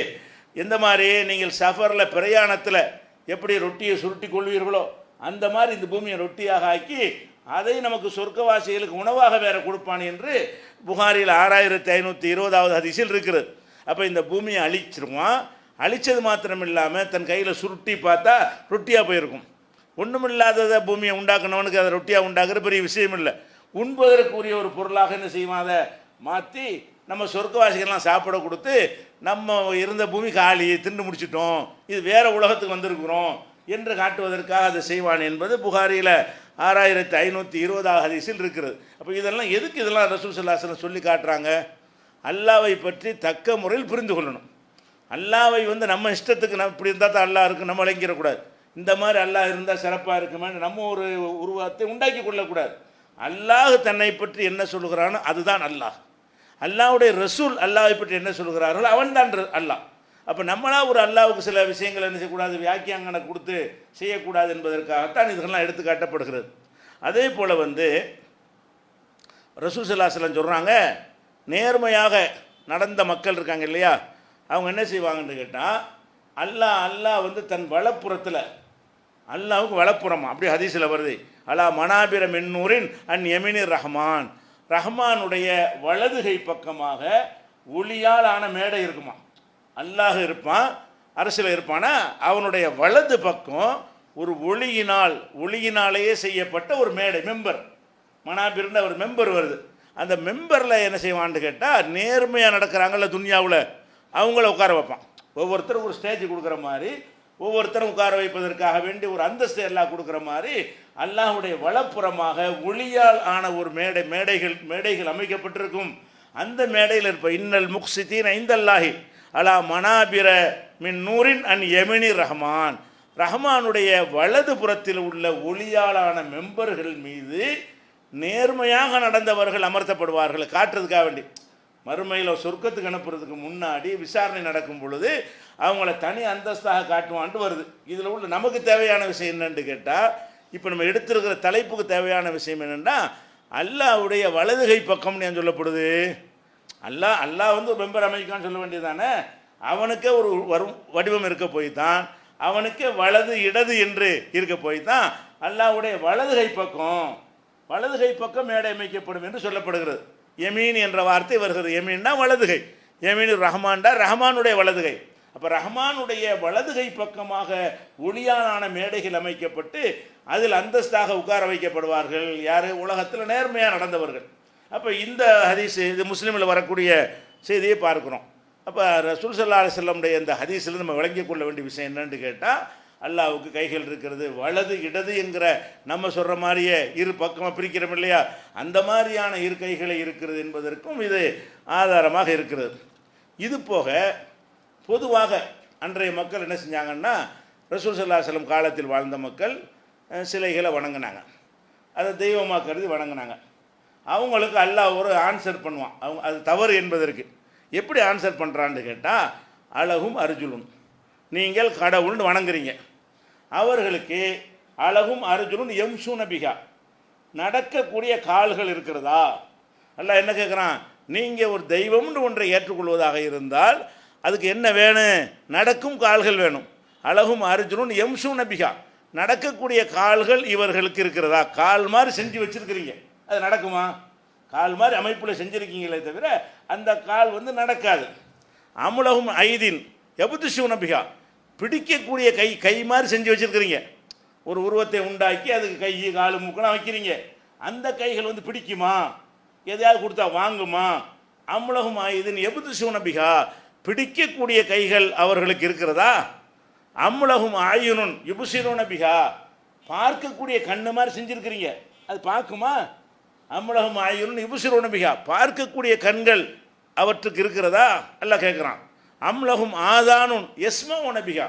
எந்த மாதிரி நீங்கள் சஃபரில் பிரயாணத்தில் எப்படி ரொட்டியை சுருட்டி கொள்வீர்களோ அந்த மாதிரி இந்த பூமியை ரொட்டியாக ஆக்கி அதை நமக்கு சொர்க்கவாசிகளுக்கு உணவாக வேற கொடுப்பான் என்று புகாரில் 6520வது ஹதீஸில் இருக்கிறது. அப்போ இந்த பூமியை அழிச்சிருவான். அழித்தது மாத்திரம் இல்லாமல் தன் கையில் சுருட்டி பார்த்தா ரொட்டியாக போயிருக்கும். ஒன்றுமில்லாததை பூமியை உண்டாக்குனவனுக்கு அதை ரொட்டியாக உண்டாக்குற பெரிய விஷயம் இல்லை. உண்பதற்குரிய ஒரு பொருளாக என்ன செய்வோம், அதை மாற்றி நம்ம சொர்க்கவாசிகள்லாம் சாப்பிட கொடுத்து நம்ம இருந்த பூமி காலி திண்டு முடிச்சிட்டோம், இது வேறு உலகத்துக்கு வந்திருக்கிறோம் என்று காட்டுவதற்காக அதை செய்வான் என்பது புகாரியில் 6520வது ஹதீஸில் இருக்கிறது. அப்போ இதெல்லாம் எதுக்கு இதெல்லாம் ரசூல் ஸல்லல்லாஹு அலைஹி வஸல்லம் சொல்லி காட்டுறாங்க, அல்லாஹ்வை பற்றி தக்க முறையில் புரிந்து கொள்ளணும். அல்லாஹ்வை நம்ம இஷ்டத்துக்கு நம்ம இப்படி இருந்தால் தான் அல்லாஹ் இருக்குது நம்ம விளங்கிடக்கூடாது. இந்த மாதிரி அல்லாஹ் இருந்தால் சிறப்பாக இருக்குமே நம்ம ஒரு உருவத்தை உண்டாக்கி கொள்ளக்கூடாது. அல்லாஹ் தன்னை பற்றி என்ன சொல்கிறானோ அதுதான் அல்லாஹ். அல்லாஹ்வுடைய ரசூல் அல்லாஹ்வை பற்றி என்ன சொல்கிறார்களோ அவன் தான் அல்லாஹ். அப்போ நம்மளா ஒரு அல்லாஹ்வுக்கு சில விஷயங்கள் என்ன செய்யக்கூடாது, வியாக்கியாங்கனை கொடுத்து செய்யக்கூடாது என்பதற்காகத்தான் இதெல்லாம் எடுத்து காட்டப்படுகிறது. அதே போல் ரசூல் ஸல்லல்லாஹு அலைஹி வஸல்லம் சொல்கிறாங்க, நேர்மையாக நடந்த மக்கள் இருக்காங்க இல்லையா, அவங்க என்ன செய்வாங்கன்னு கேட்டால் அல்லாஹ் தன் வலப்புறத்தில், அல்லாஹ்வுக்கு வலப்புறமா அப்படி ஹதீஸில் வருது, அலா மனாபிர மின்னூரின் அன் யமினிர் ரஹ்மான், ரஹ்மானுடைய வலதுகை பக்கமாக ஒளியால் ஆன மேடை இருக்குமா. அல்லாஹ் இருப்பான், அரசில் இருப்பானா, அவனுடைய வலது பக்கம் ஒரு ஒளியினாலேயே செய்யப்பட்ட ஒரு மேடை, மெம்பர். மனாபிர்னு ஒரு மெம்பர் வருது. அந்த மெம்பரில் என்ன செய்வான்னு கேட்டால், நேர்மையாக நடக்கிறாங்கல்ல துன்யாவில், அவங்கள உட்கார வைப்பான். ஒவ்வொருத்தரும் ஒரு ஸ்டேஜ் கொடுக்குற மாதிரி, ஒவ்வொருத்தரும் உட்கார வைப்பதற்காக வேண்டி ஒரு அந்தஸ்து எல்லாம் கொடுக்குற மாதிரி அல்லாஹ்வுடைய வலப்புறமாக ஒளியால் ஆன ஒரு மேடைகள் அமைக்கப்பட்டிருக்கும். அந்த மேடையில் இருப்ப இன்னல் முக்சிதீன் ஐந்தல்லாஹி அலா மனாபிர மின் நூரின் அன் யமினி ரஹ்மான், ரஹ்மானுடைய வலது புறத்தில் உள்ள ஒளியாலான மெம்பர்கள் மீது நேர்மையாக நடந்தவர்கள் அமர்த்தப்படுவார்கள். காட்டுறதுக்காக வேண்டி மறுமையில் சொர்க்கத்துக்கு அனுப்புறதுக்கு முன்னாடி விசாரணை நடக்கும் பொழுது அவங்கள தனி அந்தஸ்தாக காட்டுவான்ட்டு வருது. இதில் உள்ள நமக்கு தேவையான விஷயம் என்னன்னு கேட்டால், இப்போ நம்ம எடுத்திருக்கிற தலைப்புக்கு தேவையான விஷயம் என்னென்னா, அல்லாஹ்வுடைய வலதுகை பக்கம்னு ஏன் சொல்லப்படுது? அல்லாஹ் வந்து ஒரு மெம்பர் அமைக்கான்னு சொல்ல வேண்டியதானே. அவனுக்கே ஒரு வடிவம் இருக்க போய் தான், அவனுக்கே வலது இடது என்று இருக்க போய் தான் அல்லாஹ்வுடைய வலதுகை பக்கம் மேடை அமைக்கப்படும் என்று சொல்லப்படுகிறது. யமீன் என்ற வார்த்தை வருகிறது. யமீன்னா வலதுகை, யமீன் ரஹ்மான்டா ரஹ்மானுடைய வலதுகை. அப்போ ரஹ்மானுடைய வலதுகை பக்கமாக ஒளியாலான மேடைகள் அமைக்கப்பட்டு அதில் அந்தஸ்தாக உட்கார வைக்கப்படுவார்கள். யார்? உலகத்தில் நேர்மையாக நடந்தவர்கள். அப்போ இந்த ஹதீஸ், இது முஸ்லீமில் வரக்கூடிய செய்தியை பார்க்குறோம். அப்போ ரசூல் ஸல்லல்லாஹு அலைஹி வஸல்லமுடைய இந்த ஹதீஸில் நம்ம விளங்கிக் கொள்ள வேண்டிய விஷயம் என்னன்னு கேட்டால், அல்லாஹ்வுக்கு கைகள் இருக்கிறது, வலது இடது என்கிற நம்ம சொல்கிற மாதிரியே இரு பக்கமாக பிரிக்கிறோம் இல்லையா, அந்த மாதிரியான இரு கைகளை இருக்கிறது என்பதற்கும் இது ஆதாரமாக இருக்கிறது. இது போக பொதுவாக அன்றைய மக்கள் என்ன செஞ்சாங்கன்னா, ரசூல் ஸல்லல்லாஹு அலைஹி வஸல்லம் காலத்தில் வாழ்ந்த மக்கள் சிலைகளை வணங்கினாங்க, அதை தெய்வமாக கருதி வணங்கினாங்க. அவங்களுக்கு அல்லாஹ் ஒரு ஆன்சர் பண்ணுவான். அவங்க அது தவறு என்பதற்கு எப்படி ஆன்சர் பண்ணுறான்னு கேட்டால், அழகும் அர்ஜுலும், நீங்கள் கடவுள்னு வணங்குறீங்க, அவர்களுக்கு அழகும் அர்ஜுலும் எம்சூன பிகா, நடக்கக்கூடிய கால்கள் இருக்கிறதா? அல்லாஹ் என்ன கேட்குறான்? நீங்கள் ஒரு தெய்வம்னு ஒன்றை ஏற்றுக்கொள்வதாக இருந்தால் அதுக்கு என்ன வேணும்? நடக்கும் கால்கள் வேணும். அழகும் அர்ஜுனும் எம்சூன பிகா, நடக்கக்கூடிய கால்கள் இவர்களுக்கு இருக்கிறதா? கால் மாதிரி செஞ்சு வச்சுருக்கிறீங்க, அது நடக்குமா? கால் மாதிரி அமைப்பில் செஞ்சுருக்கீங்களே தவிர அந்த கால் வந்து நடக்காது. அமுலகும் ஐதின் எபுத்துஷூன பிகா, பிடிக்கக்கூடிய கை மாதிரி செஞ்சு வச்சுருக்கிறீங்க. ஒரு உருவத்தை உண்டாக்கி அதுக்கு கை காலு மூக்கெல்லாம் வைக்கிறீங்க, அந்த கைகள் வந்து பிடிக்குமா? எதையாவது கொடுத்தா வாங்குமா? அமுலகும் ஐதின் எபுத்துஷூன பிகா, பிடிக்கக்கூடிய கைகள் அவர்களுக்கு இருக்கிறதா? அம்முலகும் ஆயுனுன் யுபுசிருன பிகா, பார்க்கக்கூடிய கண்ணு மாதிரி செஞ்சுருக்கிறீங்க, அது பார்க்குமா? அம்முலகும் ஆயுனுன் யுபுசிருன பிகா, பார்க்கக்கூடிய கண்கள் அவற்றுக்கு இருக்கிறதா? அல்லாஹ் கேட்குறான். அம்லகும் ஆதானுன் எஸ்மஉன பிகா,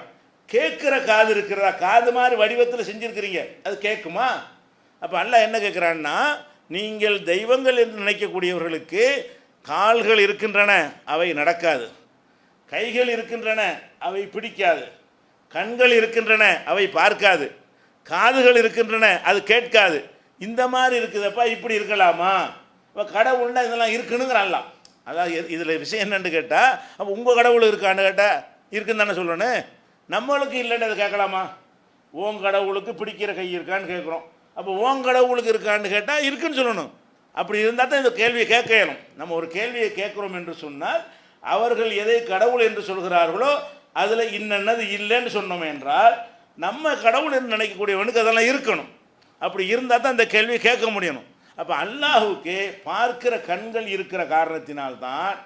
கேட்குற காது இருக்கிறதா? காது மாதிரி வடிவத்தில் செஞ்சுருக்கிறீங்க, அது கேட்குமா? அப்போ அல்லாஹ் என்ன கேட்குறான்னா, நீங்கள் தெய்வங்கள் என்று நினைக்கக்கூடியவர்களுக்கு கால்கள் இருக்கின்றன, அவை நடக்காது. கைகள் இருக்கின்றன, அவை பிடிக்காது. கண்கள் இருக்கின்றன, அவை பார்க்காது. காதுகள் இருக்கின்றன, அது கேட்காது. இந்த மாதிரி இருக்குதப்பா, இப்படி இருக்கலாமா? இப்போ கடவுள்னா இதெல்லாம் இருக்குனுங்கிறான்லாம். அதாவது இதில் விஷயம் என்னன்னு கேட்டால், அப்போ உங்கள் கடவுள் இருக்கான்னு கேட்டால் இருக்குன்னு தானே சொல்லணும். நம்மளுக்கு இல்லைன்னு அதை கேட்கலாமா? ஓன் கடவுளுக்கு பிடிக்கிற கை இருக்கான்னு கேட்குறோம், அப்போ ஓன் கடவுளுக்கு இருக்கான்னு கேட்டால் இருக்குன்னு சொல்லணும். அப்படி இருந்தால் தான் இந்த கேள்வியை கேட்க இயலும். நம்ம ஒரு கேள்வியை கேட்குறோம் என்று சொன்னால் அவர்கள் எதை கடவுள் என்று சொல்கிறார்களோ அதில் இன்னது இல்லைன்னு சொன்னோம் என்றால், நம்ம கடவுள் என்று நினைக்கக்கூடியவனுக்கு அதெல்லாம் இருக்கணும். அப்படி இருந்தால் தான் இந்த கேள்வியை கேட்க முடியணும். அப்போ அல்லாஹுக்கு பார்க்கிற கண்கள் இருக்கிற காரணத்தினால்தான்,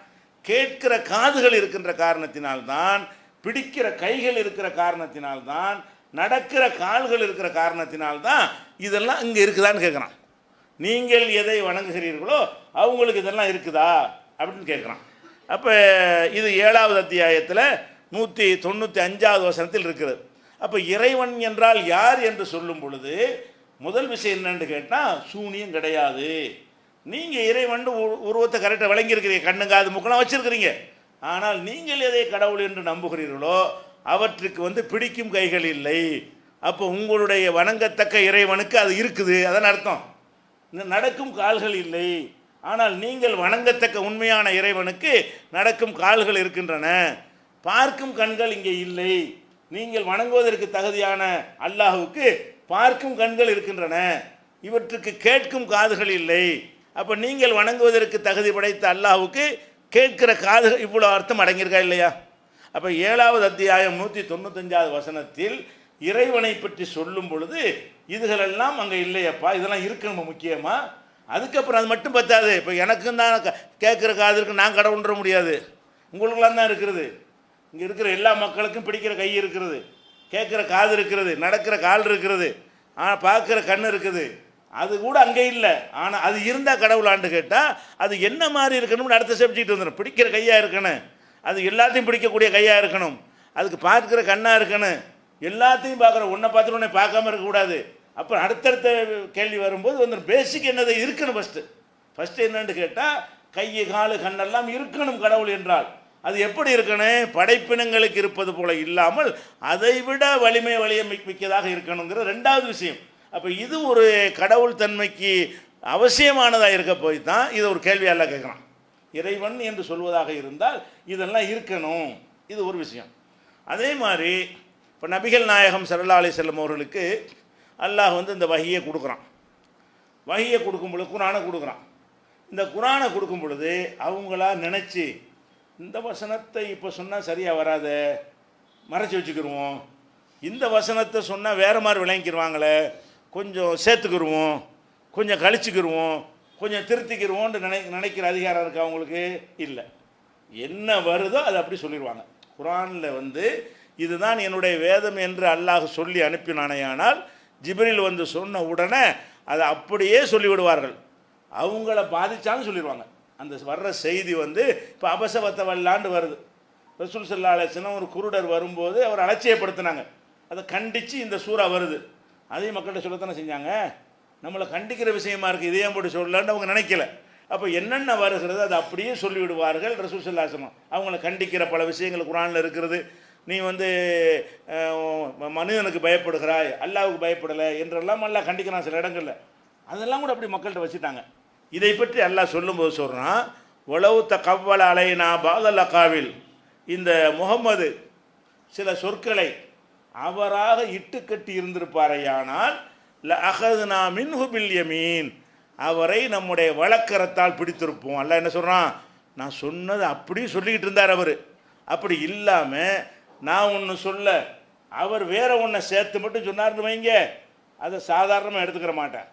கேட்கிற காதுகள் இருக்கின்ற காரணத்தினால்தான், பிடிக்கிற கைகள் இருக்கிற காரணத்தினால்தான், நடக்கிற கால்கள் இருக்கிற காரணத்தினால்தான் இதெல்லாம் இங்கே இருக்குதான்னு கேட்குறான். நீங்கள் எதை வணங்குகிறீர்களோ அவங்களுக்கு இதெல்லாம் இருக்குதா அப்படின்னு கேட்குறான். அப்போ இது 7வது அத்தியாயத்தில் 195வது வசனத்தில் இருக்கிறது. அப்போ இறைவன் என்றால் யார் என்று சொல்லும் பொழுது முதல் விஷயம் என்னன்னு கேட்டால், சூனியம் கிடையாது. நீங்கள் இறைவன் உருவத்தை கரெக்டாக விளங்கியிருக்கிறீங்க, கண்ணுங்காது முக்கெல்லாம் வச்சுருக்கிறீங்க. ஆனால் நீங்கள் எதை கடவுள் என்று நம்புகிறீர்களோ அவற்றுக்கு வந்து பிடிக்கும் கைகள் இல்லை. அப்போ உங்களுடைய வணங்கத்தக்க இறைவனுக்கு அது இருக்குது, அதன் அர்த்தம். நடக்கும் கால்கள் இல்லை, ஆனால் நீங்கள் வணங்கத்தக்க உண்மையான இறைவனுக்கு நடக்கும் கால்கள் இருக்கின்றன. பார்க்கும் கண்கள் இங்கே இல்லை. நீங்கள் வணங்குவதற்கு தகுதியான அல்லாஹுக்கு பார்க்கும் கண்கள் இருக்கின்றன, இவற்றுக்கு கேட்கும் காதுகள் இல்லை. அப்போ நீங்கள் வணங்குவதற்கு தகுதி படைத்த அல்லாஹுக்கு கேட்கிற காதுகள், இவ்வளோ அர்த்தம் அடங்கியிருக்கா இல்லையா? அப்போ 7வது அத்தியாயம் 195வது வசனத்தில் இறைவனை பற்றி சொல்லும் பொழுது இதுகளெல்லாம் அங்கே இல்லையப்பா, இதெல்லாம் இருக்கணும் முக்கியமாக. அதுக்கப்புறம் அது மட்டும் பத்தாது. இப்போ எனக்கும் தான் கேட்குற காது இருக்கு, நான் கடவுள்ன்ற முடியாது. உங்களுக்கெல்லாம் தான் இருக்கிறது. இங்கே இருக்கிற எல்லா மக்களுக்கும் பிடிக்கிற கை இருக்கிறது, கேட்குற காது இருக்கிறது, நடக்கிற கால் இருக்கிறது, ஆனால் பார்க்குற கண் இருக்குது. அது கூட அங்கே இல்லை. ஆனால் அது இருந்தால் கடவுளான்னு கேட்டால் அது என்ன மாதிரி இருக்கணும்னு அடுத்த சப்ஜெக்ட் வந்துடும். பிடிக்கிற கையாக இருக்கணும், அது எல்லாத்தையும் பிடிக்கக்கூடிய கையாக இருக்கணும், அதுக்கு பார்க்குற கண்ணாக இருக்கணும், எல்லாத்தையும் பார்க்குற, ஒன்றை பார்த்துட்டு உடனே பார்க்காம இருக்கக்கூடாது. அப்புறம் அடுத்தடுத்த கேள்வி வரும்போது வந்து பேசிக் என்னது இருக்கணும். ஃபஸ்ட்டு என்னன்னு கேட்டால் கை காலு கண்ணெல்லாம் இருக்கணும் கடவுள் என்றால். அது எப்படி இருக்கணும்? படைப்பினங்களுக்கு இருப்பது போல இல்லாமல் அதை விட வலிமை மிக்கதாக இருக்கணுங்கிற ரெண்டாவது விஷயம். அப்போ இது ஒரு கடவுள் தன்மைக்கு அவசியமானதாக இருக்க போய் தான் இதை ஒரு கேள்வியால் கேட்குறான். இறைவன் என்று சொல்வதாக இருந்தால் இதெல்லாம் இருக்கணும், இது ஒரு விஷயம். அதே மாதிரி இப்போ நபிகள் நாயகம் ஸல்லல்லாஹு அலைஹி வஸல்லம் அவர்களுக்கு அல்லாஹ் வந்து இந்த வஹியை கொடுக்குறான். வஹியை கொடுக்கும் பொழுது குர்ஆனை கொடுக்குறான். இந்த குர்ஆனை கொடுக்கும் பொழுது அவங்களா நினச்சி இந்த வசனத்தை இப்போ சொன்னால் சரியாக வராத, மறைச்சி வச்சுக்கிடுவோம், இந்த வசனத்தை சொன்னால் வேறு மாதிரி விளங்கிக்கிடுவாங்களே, கொஞ்சம் சேர்த்துக்கிடுவோம், கொஞ்சம் கழிச்சுக்கிடுவோம், கொஞ்சம் திருத்திக்கிடுவோன்னு நினைக்கிற அதிகாரம் இருக்கா அவங்களுக்கு? இல்லை. என்ன வருதோ அதை அப்படி சொல்லிடுவாங்க. குர்ஆனில் வந்து இதுதான் என்னுடைய வேதம் என்று அல்லாஹ் சொல்லி அனுப்பினானேயானால் ஜிப்ரீல் வந்து சொன்ன உடனே அதை அப்படியே சொல்லிவிடுவார்கள். அவங்கள பாதித்தாலும் சொல்லிடுவாங்க. அந்த வர்ற செய்தி வந்து இப்போ அபசவத்தவல்லாண்டு வருது. ரசூல் ஸல்லல்லாஹு அலைஹி வஸல்லம் ஒரு குருடர் வரும்போது அவர் அலட்சியப்படுத்தினாங்க, அதை கண்டித்து இந்த சூறா வருது. அதையும் மக்கள்கிட்ட சொல்லத்தானே செஞ்சாங்க. நம்மளை கண்டிக்கிற விஷயமா இருக்குது, இதையும் போட்டு சொல்லலான்னு அவங்க நினைக்கல. அப்போ என்னென்ன வருகிறது அதை அப்படியே சொல்லிவிடுவார்கள் ரசூல் ஸல்லல்லாஹு அலைஹி வஸல்லம். அவங்கள கண்டிக்கிற பல விஷயங்கள் குர்ஆனில் இருக்கிறது. நீ வந்து மனிதனுக்கு பயப்படுகிறாய், அல்லாஹ்வுக்கு பயப்படலை என்றெல்லாம் அல்லாஹ் கண்டிக்கிறான் சில இடங்களில். அதெல்லாம் கூட அப்படி மக்கள்கிட்ட வச்சுட்டாங்க. இதை பற்றி அல்லாஹ் சொல்லும்போது சொல்கிறான், ஒலவு தகவ்வல அலைனா பாதல் அகாவில், இந்த முகம்மது சில சொற்களை அவராக இட்டுக்கட்டி இருந்திருப்பாரையானால் ல அகதுனா மின்ஹு பில் யமீன், அவரை நம்முடைய வழக்கரத்தால் பிடித்திருப்போம். அல்லாஹ் என்ன சொல்கிறான்? நான் சொன்னது அப்படியே சொல்லிக்கிட்டு இருந்தார் அவர். அப்படி இல்லாமல் நான் ஒன்று சொல்ல அவர் வேற ஒன்றை சேர்த்து மட்டும் சொன்னார்னு வைங்க, அதை சாதாரணமாக எடுத்துக்கிற மாட்டேன்.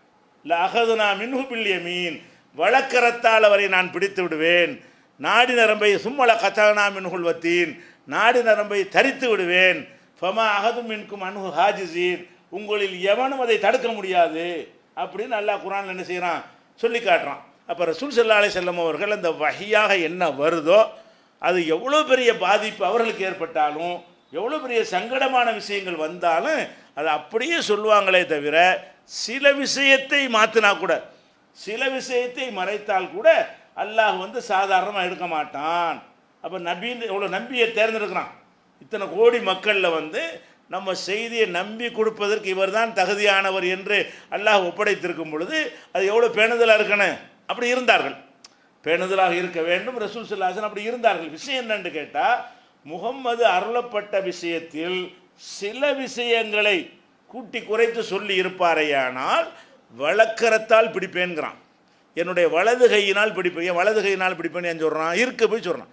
ல அகதுனா மின்ஹு பில் யமீன், வழக்கரத்தால் அவரை நான் பிடித்து விடுவேன். நாடி நரம்பை சும்மல கத்தானா மின்ஹுல் வத்தீன், நாடி நரம்பை தரித்து விடுவேன். ஃபமா அகது மின்கும் அன்ஹு ஹாஜிசீன், உங்களில் எவனும் அதை தடுக்க முடியாது அப்படின்னு அல்லாஹ் குர்ஆனில் என்ன செய்கிறான்? சொல்லி காட்டுறான். அப்போ ரசூல் ஸல்லல்லாஹு அலைஹி வஸல்லம் அவர்கள் அந்த வஹியாக என்ன வருதோ அது எவ்வளோ பெரிய பாதிப்பு அவர்களுக்கு ஏற்பட்டாலும், எவ்வளோ பெரிய சங்கடமான விஷயங்கள் வந்தாலும் அதை அப்படியே சொல்லுவாங்களே தவிர சில விஷயத்தை மாற்றினா கூட, சில விஷயத்தை மறைத்தால் கூட அல்லாஹ் வந்து சாதாரணமாக எடுக்க மாட்டான். அப்போ நபின்னு எவ்வளோ நம்பியை தேர்ந்தெடுக்கிறான். இத்தனை கோடி மக்களில் வந்து நம்ம செய்தியை நம்பி கொடுப்பதற்கு இவர் தான் தகுதியானவர் என்று அல்லாஹ் ஒப்படைத்திருக்கும் பொழுது அது எவ்வளோ பேணுதலாக இருக்கணும். அப்படி இருந்தார்கள், பேணுதலாக இருக்க வேண்டும். ரசூல் ஸல்லல்லாஹு அலைஹி வஸல்லம் அப்படி இருந்தார்கள். விஷயம் என்னன்னு கேட்டால், முகம்மது அருளப்பட்ட விஷயத்தில் சில விஷயங்களை கூட்டி குறைத்து சொல்லி இருப்பாரையானால் வழக்கரத்தால் பிடிப்பேன்கிறான். என்னுடைய வலது கையினால் பிடிப்பேன். என் வலது கையினால் பிடிப்பேன்னு ஏன் சொல்கிறான்? இருக்க போய் சொல்கிறான்.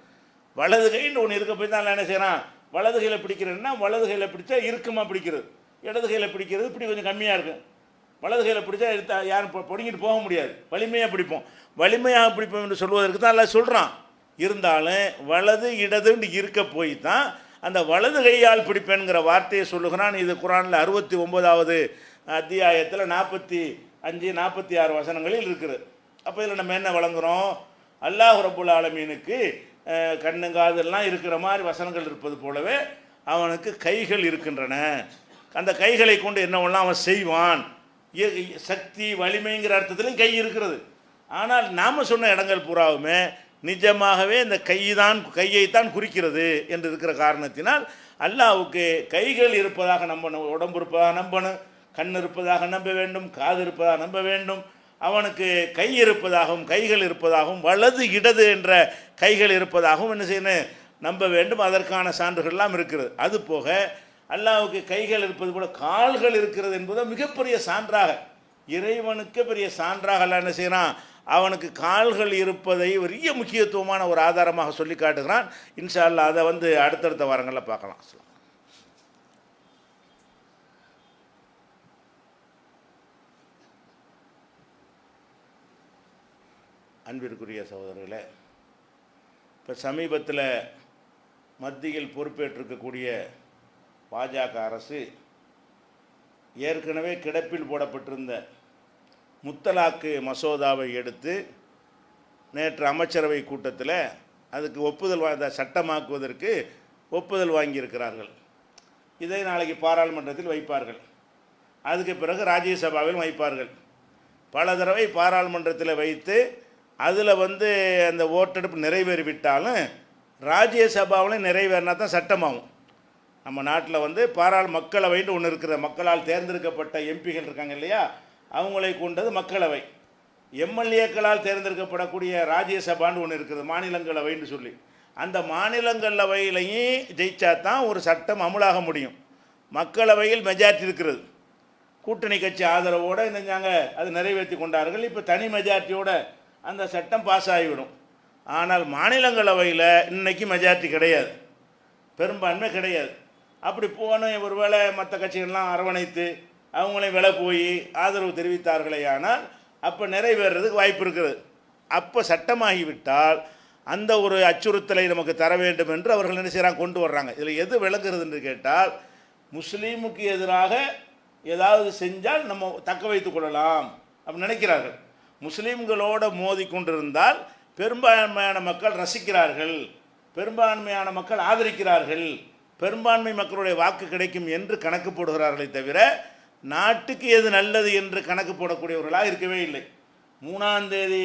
வலது கைன்னு ஒன்று இருக்க போய் தான் என்ன செய்கிறான்? வலது கையில் பிடிக்கிறேன்னா வலது கையில் பிடிச்சா இறுக்கமாக பிடிக்கிறது, இடது கையில் பிடிக்கிறது இப்படி கொஞ்சம் கம்மியாக இருக்கும். வலது கையில் பிடிச்சா எடுத்தா யாரும் பொடிங்கிட்டு போக முடியாது, வலிமையாக பிடிப்போம். வலிமையாக பிடிப்போம் என்று சொல்வதற்கு தான் எல்லாம் சொல்கிறான். இருந்தாலும் வலது இடதுன்னு இருக்க போய் தான் அந்த வலது கையால் பிடிப்பேன்கிற வார்த்தையை சொல்லுகிறான். இது குர்ஆனில் 69வது அத்தியாயத்தில் 45, 46 வசனங்களில் இருக்குது. அப்போ இதில் நம்ம என்ன வழங்குகிறோம்? அல்லாஹ் ரப்புல் ஆலமீனுக்கு கண்ணுங்காதெல்லாம் இருக்கிற மாதிரி வசனங்கள் இருப்பது போலவே அவனுக்கு கைகள் இருக்கின்றன. அந்த கைகளை கொண்டு என்னவெல்லாம் அவன் செய்வான். சக்தி வலிமைங்கிற அர்த்தத்திலும் கை இருக்கிறது. ஆனால் நாம் சொன்ன இடங்கள் பூராவுமே நிஜமாகவே இந்த கையைத்தான் குறிக்கிறது என்று இருக்கிற காரணத்தினால் அல்லாஹ்வுக்கு கைகள் இருப்பதாக நம்பணும், உடம்பு இருப்பதாக நம்பணும், கண் இருப்பதாக நம்ப வேண்டும், காது இருப்பதாக நம்ப வேண்டும். அவனுக்கு கை இருப்பதாகவும் கைகள் இருப்பதாகவும் வலது இடது என்ற கைகள் இருப்பதாகவும் என்ன செய்யணும்? நம்ப வேண்டும். அதற்கான சான்றுகள்லாம் இருக்கிறது. அது போக அல்லாஹ்வுக்கு கைகள் இருப்பது போல கால்கள் இருக்கிறது என்பது மிகப்பெரிய சான்றாக, இறைவனுக்கு பெரிய சான்றாக எல்லாம் என்ன செய்யறான்? அவனுக்கு கால்கள் இருப்பதை பெரிய முக்கியத்துவமான ஒரு ஆதாரமாக சொல்லி காட்டுகிறான். இன்ஷா அல்லாஹ் அதை வந்து அடுத்தடுத்த வாரங்களில் பார்க்கலாம். அன்பிற்குரிய சகோதரர்களே, இப்போ சமீபத்தில் மத்தியில் பொறுப்பேற்றிருக்கக்கூடிய பாஜக அரசு ஏற்கனவே கிடப்பில் போடப்பட்டிருந்த முத்தலாக்கு மசோதாவை எடுத்து நேற்று அமைச்சரவை கூட்டத்தில் அதுக்கு ஒப்புதல் சட்டமாக்குவதற்கு ஒப்புதல் வாங்கியிருக்கிறார்கள். இதை நாளைக்கு பாராளுமன்றத்தில் வைப்பார்கள். அதுக்கு பிறகு ராஜ்யசபாவில் வைப்பார்கள். பல தடவை பாராளுமன்றத்தில் வைத்து அதில் அந்த ஓட்டெடுப்பு நிறைவேறிவிட்டாலும் ராஜ்யசபாவில் நிறைவேறினா தான் சட்டமாகும். நம்ம நாட்டில் மக்களவைன்னு ஒன்று இருக்கிற மக்களால் தேர்ந்தெடுக்கப்பட்ட எம்பிகள் இருக்காங்க இல்லையா, அவங்களை கொண்டது மக்களவை. எம்எல்ஏக்களால் தேர்ந்தெடுக்கப்படக்கூடிய ராஜ்யசபான்னு ஒன்று இருக்குது, மாநிலங்களவைன்னு சொல்லி. அந்த மாநிலங்களவையிலையும் ஜெயிச்சா தான் ஒரு சட்டம் அமலாக முடியும். மக்களவையில் மெஜாரிட்டி இருக்கிறது, கூட்டணி கட்சி ஆதரவோடு செஞ்சாங்க, அது நிறைவேற்றி கொண்டார்கள். இப்போ தனி மெஜாரிட்டியோட அந்த சட்டம் பாஸ் ஆகிவிடும். ஆனால் மாநிலங்களவையில் இன்னைக்கு மெஜாரிட்டி கிடையாது, பெரும்பான்மை கிடையாது. அப்படி போன ஒருவேளை மற்ற கட்சிகள்லாம் அரவணைத்து அவங்களையும் விலை போய் ஆதரவு தெரிவித்தார்களே, ஆனால் அப்போ நிறைவேறதுக்கு வாய்ப்பு இருக்கிறது. அப்போ சட்டமாகிவிட்டால் அந்த ஒரு அச்சுறுத்தலை நமக்கு தர வேண்டும் என்று அவர்கள் என்ன செய்கிறாங்க, கொண்டு வர்றாங்க. இதில் எது விளங்குறது என்று கேட்டால், முஸ்லீமுக்கு எதிராக ஏதாவது செஞ்சால் நம்ம தக்க வைத்து கொள்ளலாம் அப்படின்னு நினைக்கிறார்கள். முஸ்லீம்களோடு மோதி கொண்டிருந்தால் பெரும்பான்மையான மக்கள் ரசிக்கிறார்கள், பெரும்பான்மையான மக்கள் ஆதரிக்கிறார்கள், பெரும்பான்மை மக்களுடைய வாக்கு கிடைக்கும் என்று கணக்கு போடுகிறார்களே தவிர நாட்டுக்கு எது நல்லது என்று கணக்கு போடக்கூடியவர்களாக இருக்கவே இல்லை. 3ஆம் தேதி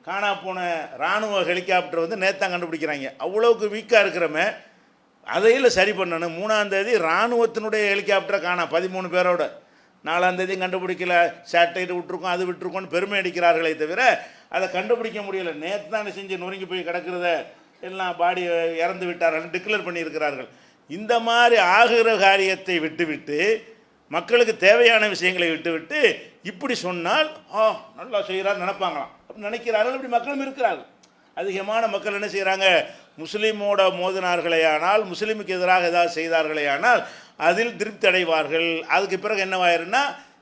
காணா போன இராணுவ ஹெலிகாப்டர் நேத்தான் கண்டுபிடிக்கிறாங்க. அவ்வளோக்கு வீக்காக இருக்கிறமே அதையில் சரி பண்ணணும். 3ஆம் தேதி இராணுவத்தினுடைய ஹெலிகாப்டரை காணா 13 பேரோட. 4ஆம் தேதி கண்டுபிடிக்கல, சேட்டைட்டு விட்டுருக்கோம், அது விட்டுருக்கோன்னு பெருமை அடிக்கிறார்களே தவிர அதை கண்டுபிடிக்க முடியலை. நேற்று தான் செஞ்சு நொறுங்கி போய் கிடக்கிறத எல்லாம் பாடி இறந்து விட்டார்கள் டிக்ளேர் பண்ணியிருக்கிறார்கள். இந்த மாதிரி ஆகிற காரியத்தை விட்டுவிட்டு மக்களுக்கு தேவையான விஷயங்களை விட்டுவிட்டு இப்படி சொன்னால் நல்லா செய்கிறார் நினைப்பாங்களாம், அப்படி நினைக்கிறார்கள். இப்படி மக்களும் இருக்கிறார்கள். அதிகமான மக்கள் என்ன செய்கிறாங்க, முஸ்லீமோட மோதினார்களே ஆனால், முஸ்லீமுக்கு எதிராக ஏதாவது செய்தார்களே ஆனால் அதில் திருப்தி அடைவார்கள். அதுக்கு பிறகு என்னவாயிருன்னா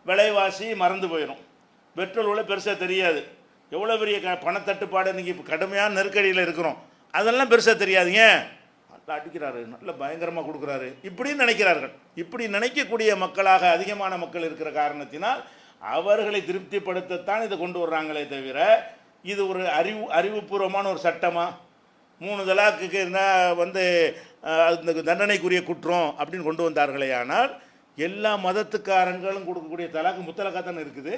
விலைவாசி மறந்து போயிடும், பெட்ரோல் விலை பெருசாக தெரியாது, எவ்வளோ பெரிய பணத்தட்டுப்பாடு இன்றைக்கி இப்போ கடுமையான நெருக்கடியில் இருக்கிறோம், அதெல்லாம் பெருசாக தெரியாதுங்க, நல்லா அடிக்கிறாரு, நல்ல பயங்கரமாக கொடுக்குறாரு இப்படின்னு நினைக்கிறார்கள். இப்படி நினைக்கக்கூடிய மக்களாக அதிகமான மக்கள் இருக்கிற காரணத்தினால் அவர்களை திருப்திப்படுத்தத்தான் இதை கொண்டு வர்றாங்களே தவிர இது ஒரு அறிவுபூர்வமான ஒரு சட்டமாக 3 தலாக்குக்கு இருந்தால் அந்த தண்டனைக்குரிய குற்றம் அப்படின்னு கொண்டு வந்தார்களே. ஆனால் எல்லா மதத்துக்காரங்களும் கொடுக்கக்கூடிய தலாக்கு முத்தலாக்காக தானே இருக்குது.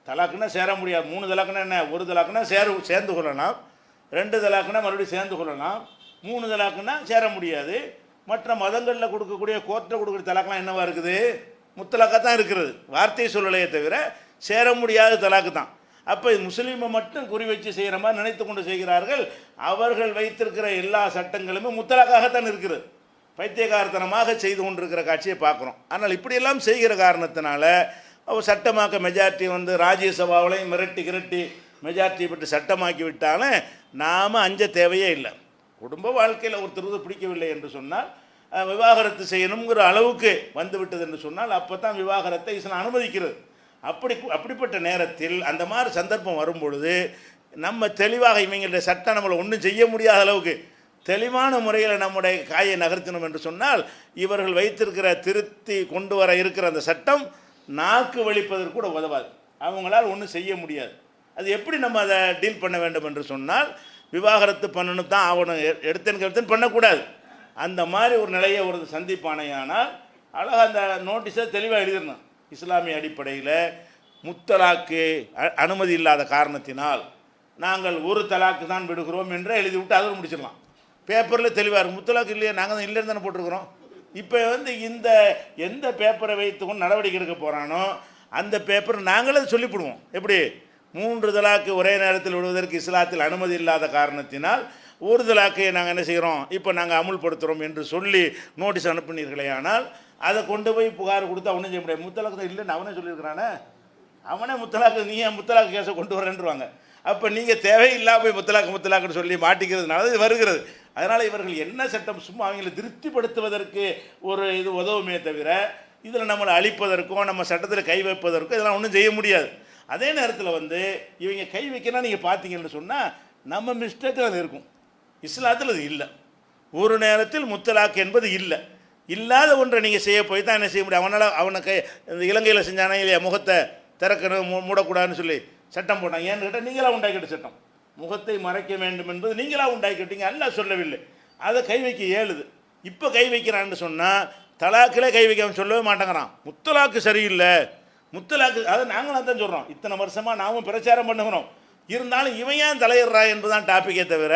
தலாக்குன்னா சேர முடியாது. 3 தலாக்குன்னா என்ன, 1 தலாக்குன்னா சேர்ந்து கொள்ளலாம், 2 தலாக்குன்னா மறுபடியும் சேர்ந்து கொள்ளலாம், 3 தலாக்குன்னா சேர முடியாது. மற்ற மதங்களில் கொடுக்கக்கூடிய கோர்ட்டில் கொடுக்கக்கூடிய தலாக்கெலாம் என்னவா இருக்குது, முத்தலாக்காக தான் இருக்கிறது. வார்த்தையை சொல்லலையே தவிர சேர முடியாத தலாக்கு தான். அப்போ முஸ்லீமை மட்டும் குறி வச்சு செய்கிற மாதிரி நினைத்து கொண்டு செய்கிறார்கள். அவர்கள் வைத்திருக்கிற எல்லா சட்டங்களுமே முத்தலாக்காகத்தான் இருக்கிறது. பைத்தியகாரத்தனமாக செய்து கொண்டிருக்கிற காட்சியை பார்க்குறோம். ஆனால் இப்படியெல்லாம் செய்கிற காரணத்தினால அவர் சட்டமாக்க மெஜாரிட்டி ராஜ்யசபாவிலையும் மிரட்டி மெஜாரிட்டி பற்றி சட்டமாக்கி விட்டாலும் நாம் அஞ்ச தேவையே இல்லை. குடும்ப வாழ்க்கையில் ஒருத்தருக்கு பிடிக்கவில்லை என்று சொன்னால் விவாகரத்து செய்யணுங்கிற அளவுக்கு வந்துவிட்டது என்று சொன்னால் அப்போ தான் விவாகரத்தை இஸ்லாம் அனுமதிக்கிறது. அப்படிப்பட்ட நேரத்தில் அந்த மாதிரி சந்தர்ப்பம் வரும்பொழுது நம்ம தெளிவாக இவங்களுடைய சட்டம் நம்மளை ஒன்றும் செய்ய முடியாத அளவுக்கு தெளிவான முறையில் நம்முடைய காயை நகர்த்தினோம் என்று சொன்னால் இவர்கள் வைத்திருக்கிற திருத்தி கொண்டு வர இருக்கிற அந்த சட்டம் நாக்கு வலிப்பதற்கு கூட உதவாது, அவங்களால் ஒன்றும் செய்ய முடியாது. அது எப்படி நம்ம அதை டீல் பண்ண வேண்டும் என்று சொன்னால் விவாகரத்து பண்ணணும் தான் ஆகணும், எடுத்தேன்னு பண்ணக்கூடாது. அந்த மாதிரி ஒரு நிலையை ஒரு சந்திப்பானையானால் அழகாக அந்த நோட்டீஸை தெளிவாக எழுதிடணும். இஸ்லாமிய அடிப்படையில் முத்தலாக்கு அனுமதி இல்லாத காரணத்தினால் நாங்கள் 1 தலாக்கு தான் விடுகிறோம் என்று எழுதிவிட்டு அதோடு முடிச்சிடலாம். பேப்பரில் தெளிவாக இருக்கும், முத்தலாக்கு இல்லையா, நாங்கள் தான் இல்லைன்னு தானே போட்டிருக்கிறோம். இப்போ இந்த எந்த பேப்பரை வைத்துக்கொண்டு நடவடிக்கை எடுக்க போகிறானோ அந்த பேப்பர் நாங்களே சொல்லிவிடுவோம். எப்படி 3 தலாக்கு ஒரே நேரத்தில் விடுவதற்கு இஸ்லாத்தில் அனுமதி இல்லாத காரணத்தினால் 1 தலாக்கை நாங்கள் என்ன செய்கிறோம், இப்போ நாங்கள் அமுல்படுத்துகிறோம் என்று சொல்லி நோட்டீஸ் அனுப்பினீர்களே. ஆனால் அதை கொண்டு போய் புகார் கொடுத்து அவனும் செய்ய முடியாது. முத்தலாக்கு தான் இல்லைன்னு அவனே சொல்லியிருக்கிறானே, அவனே முத்தலாக்கு நீ ஏன் முத்தலாக்கு கேஸை கொண்டு வரேன்ருவாங்க. அப்போ நீங்கள் தேவையில்லாமல் போய் முத்தலாக்குன்னு சொல்லி மாட்டிக்கிறதுனால இது வருகிறது. அதனால் இவர்கள் என்ன சட்டம் சும்மா அவங்களை திருப்திப்படுத்துவதற்கு ஒரு இது உதவுமே தவிர இதில் நம்மளை அழிப்பதற்கோ நம்ம சட்டத்தில் கை வைப்பதற்கோ இதெல்லாம் ஒன்றும் செய்ய முடியாது. அதே நேரத்தில் வந்து இவங்க கை வைக்கணும் நீங்கள் பார்த்தீங்கன்னு சொன்னால் நம்ம மிஸ்டேக்கில் அது இருக்கும். இஸ்லாத்தில் அது இல்லை. ஒரு நேரத்தில் முத்தலாக் என்பது இல்லை. இல்லாத ஒன்றை நீங்கள் செய்ய போய் தான் என்ன செய்ய முடியும்? அவனை இந்த இலங்கையில் செஞ்சானே இல்லையா, முகத்தை திறக்கணும் மூடக்கூடாதுன்னு சொல்லி சட்டம் போட்டாங்க. ஏன்னு கேட்டால் நீங்களாக உண்டாக்கிட்ட சட்டம். முகத்தை மறைக்க வேண்டும் என்பது நீங்களாக உண்டாக்கிட்டீங்க, அல்லாஹ் சொல்லவில்லை. அதை கை வைக்க இயலுது. இப்போ கை வைக்கிறான்னு சொன்னால் தலாக்கிலே கை வைக்க அவன் சொல்லவே மாட்டேங்கிறான். முத்தலாக்கு சரியில்லை, முத்தலாக்கு அதை நாங்களாம் தான் சொல்கிறோம். இத்தனை வருஷமாக நாமும் பிரச்சாரம் பண்ணுகிறோம். இருந்தாலும் இவன் ஏன் தலையிடுறா என்பதுதான் டாப்பிக்கே தவிர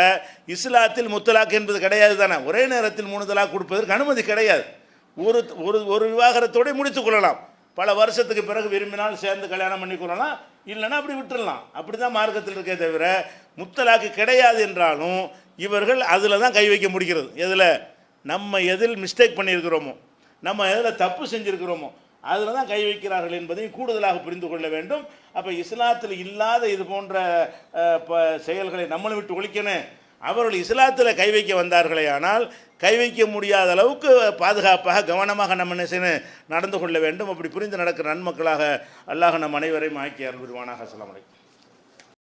இஸ்லாத்தில் முத்தலாக் என்பது கிடையாது தானே. ஒரே நேரத்தில் 3 தலாக் கொடுப்பதற்கு அனுமதி கிடையாது. ஒரு ஒரு ஒரு விவாகரத்தோடு முடித்துக் கொள்ளலாம். பல வருஷத்துக்கு பிறகு விரும்பினால் சேர்ந்து கல்யாணம் பண்ணி கொள்ளலாம், இல்லைன்னா அப்படி விட்டுடலாம். அப்படி தான் மார்க்கத்தில் இருக்கே தவிர முத்தலாக்கு கிடையாது என்றாலும் இவர்கள் அதில் தான் கை வைக்க முடிகிறது. எதில் நம்ம எதில் மிஸ்டேக் பண்ணியிருக்கிறோமோ, நம்ம எதில் தப்பு செஞ்சுருக்கிறோமோ அதில் தான் கை வைக்கிறார்கள் என்பதையும் கூடுதலாக புரிந்து கொள்ள வேண்டும். அப்போ இஸ்லாத்தில் இல்லாத இது போன்ற செயல்களை நம்மளை விட்டு ஒழிக்கணும். அவர்கள் இஸ்லாத்தில் கை வைக்க வந்தார்களே ஆனால் கை வைக்க முடியாத அளவுக்கு பாதுகாப்பாக கவனமாக நம்ம என்ன செய்யணும், நடந்து கொள்ள வேண்டும். அப்படி புரிந்து நடக்கிற நன்மக்களாக அல்லாஹ் நம் அனைவரையும் ஆக்கி அருள் புரிவானாக. அஸ்ஸலாமு அலைக்கும்.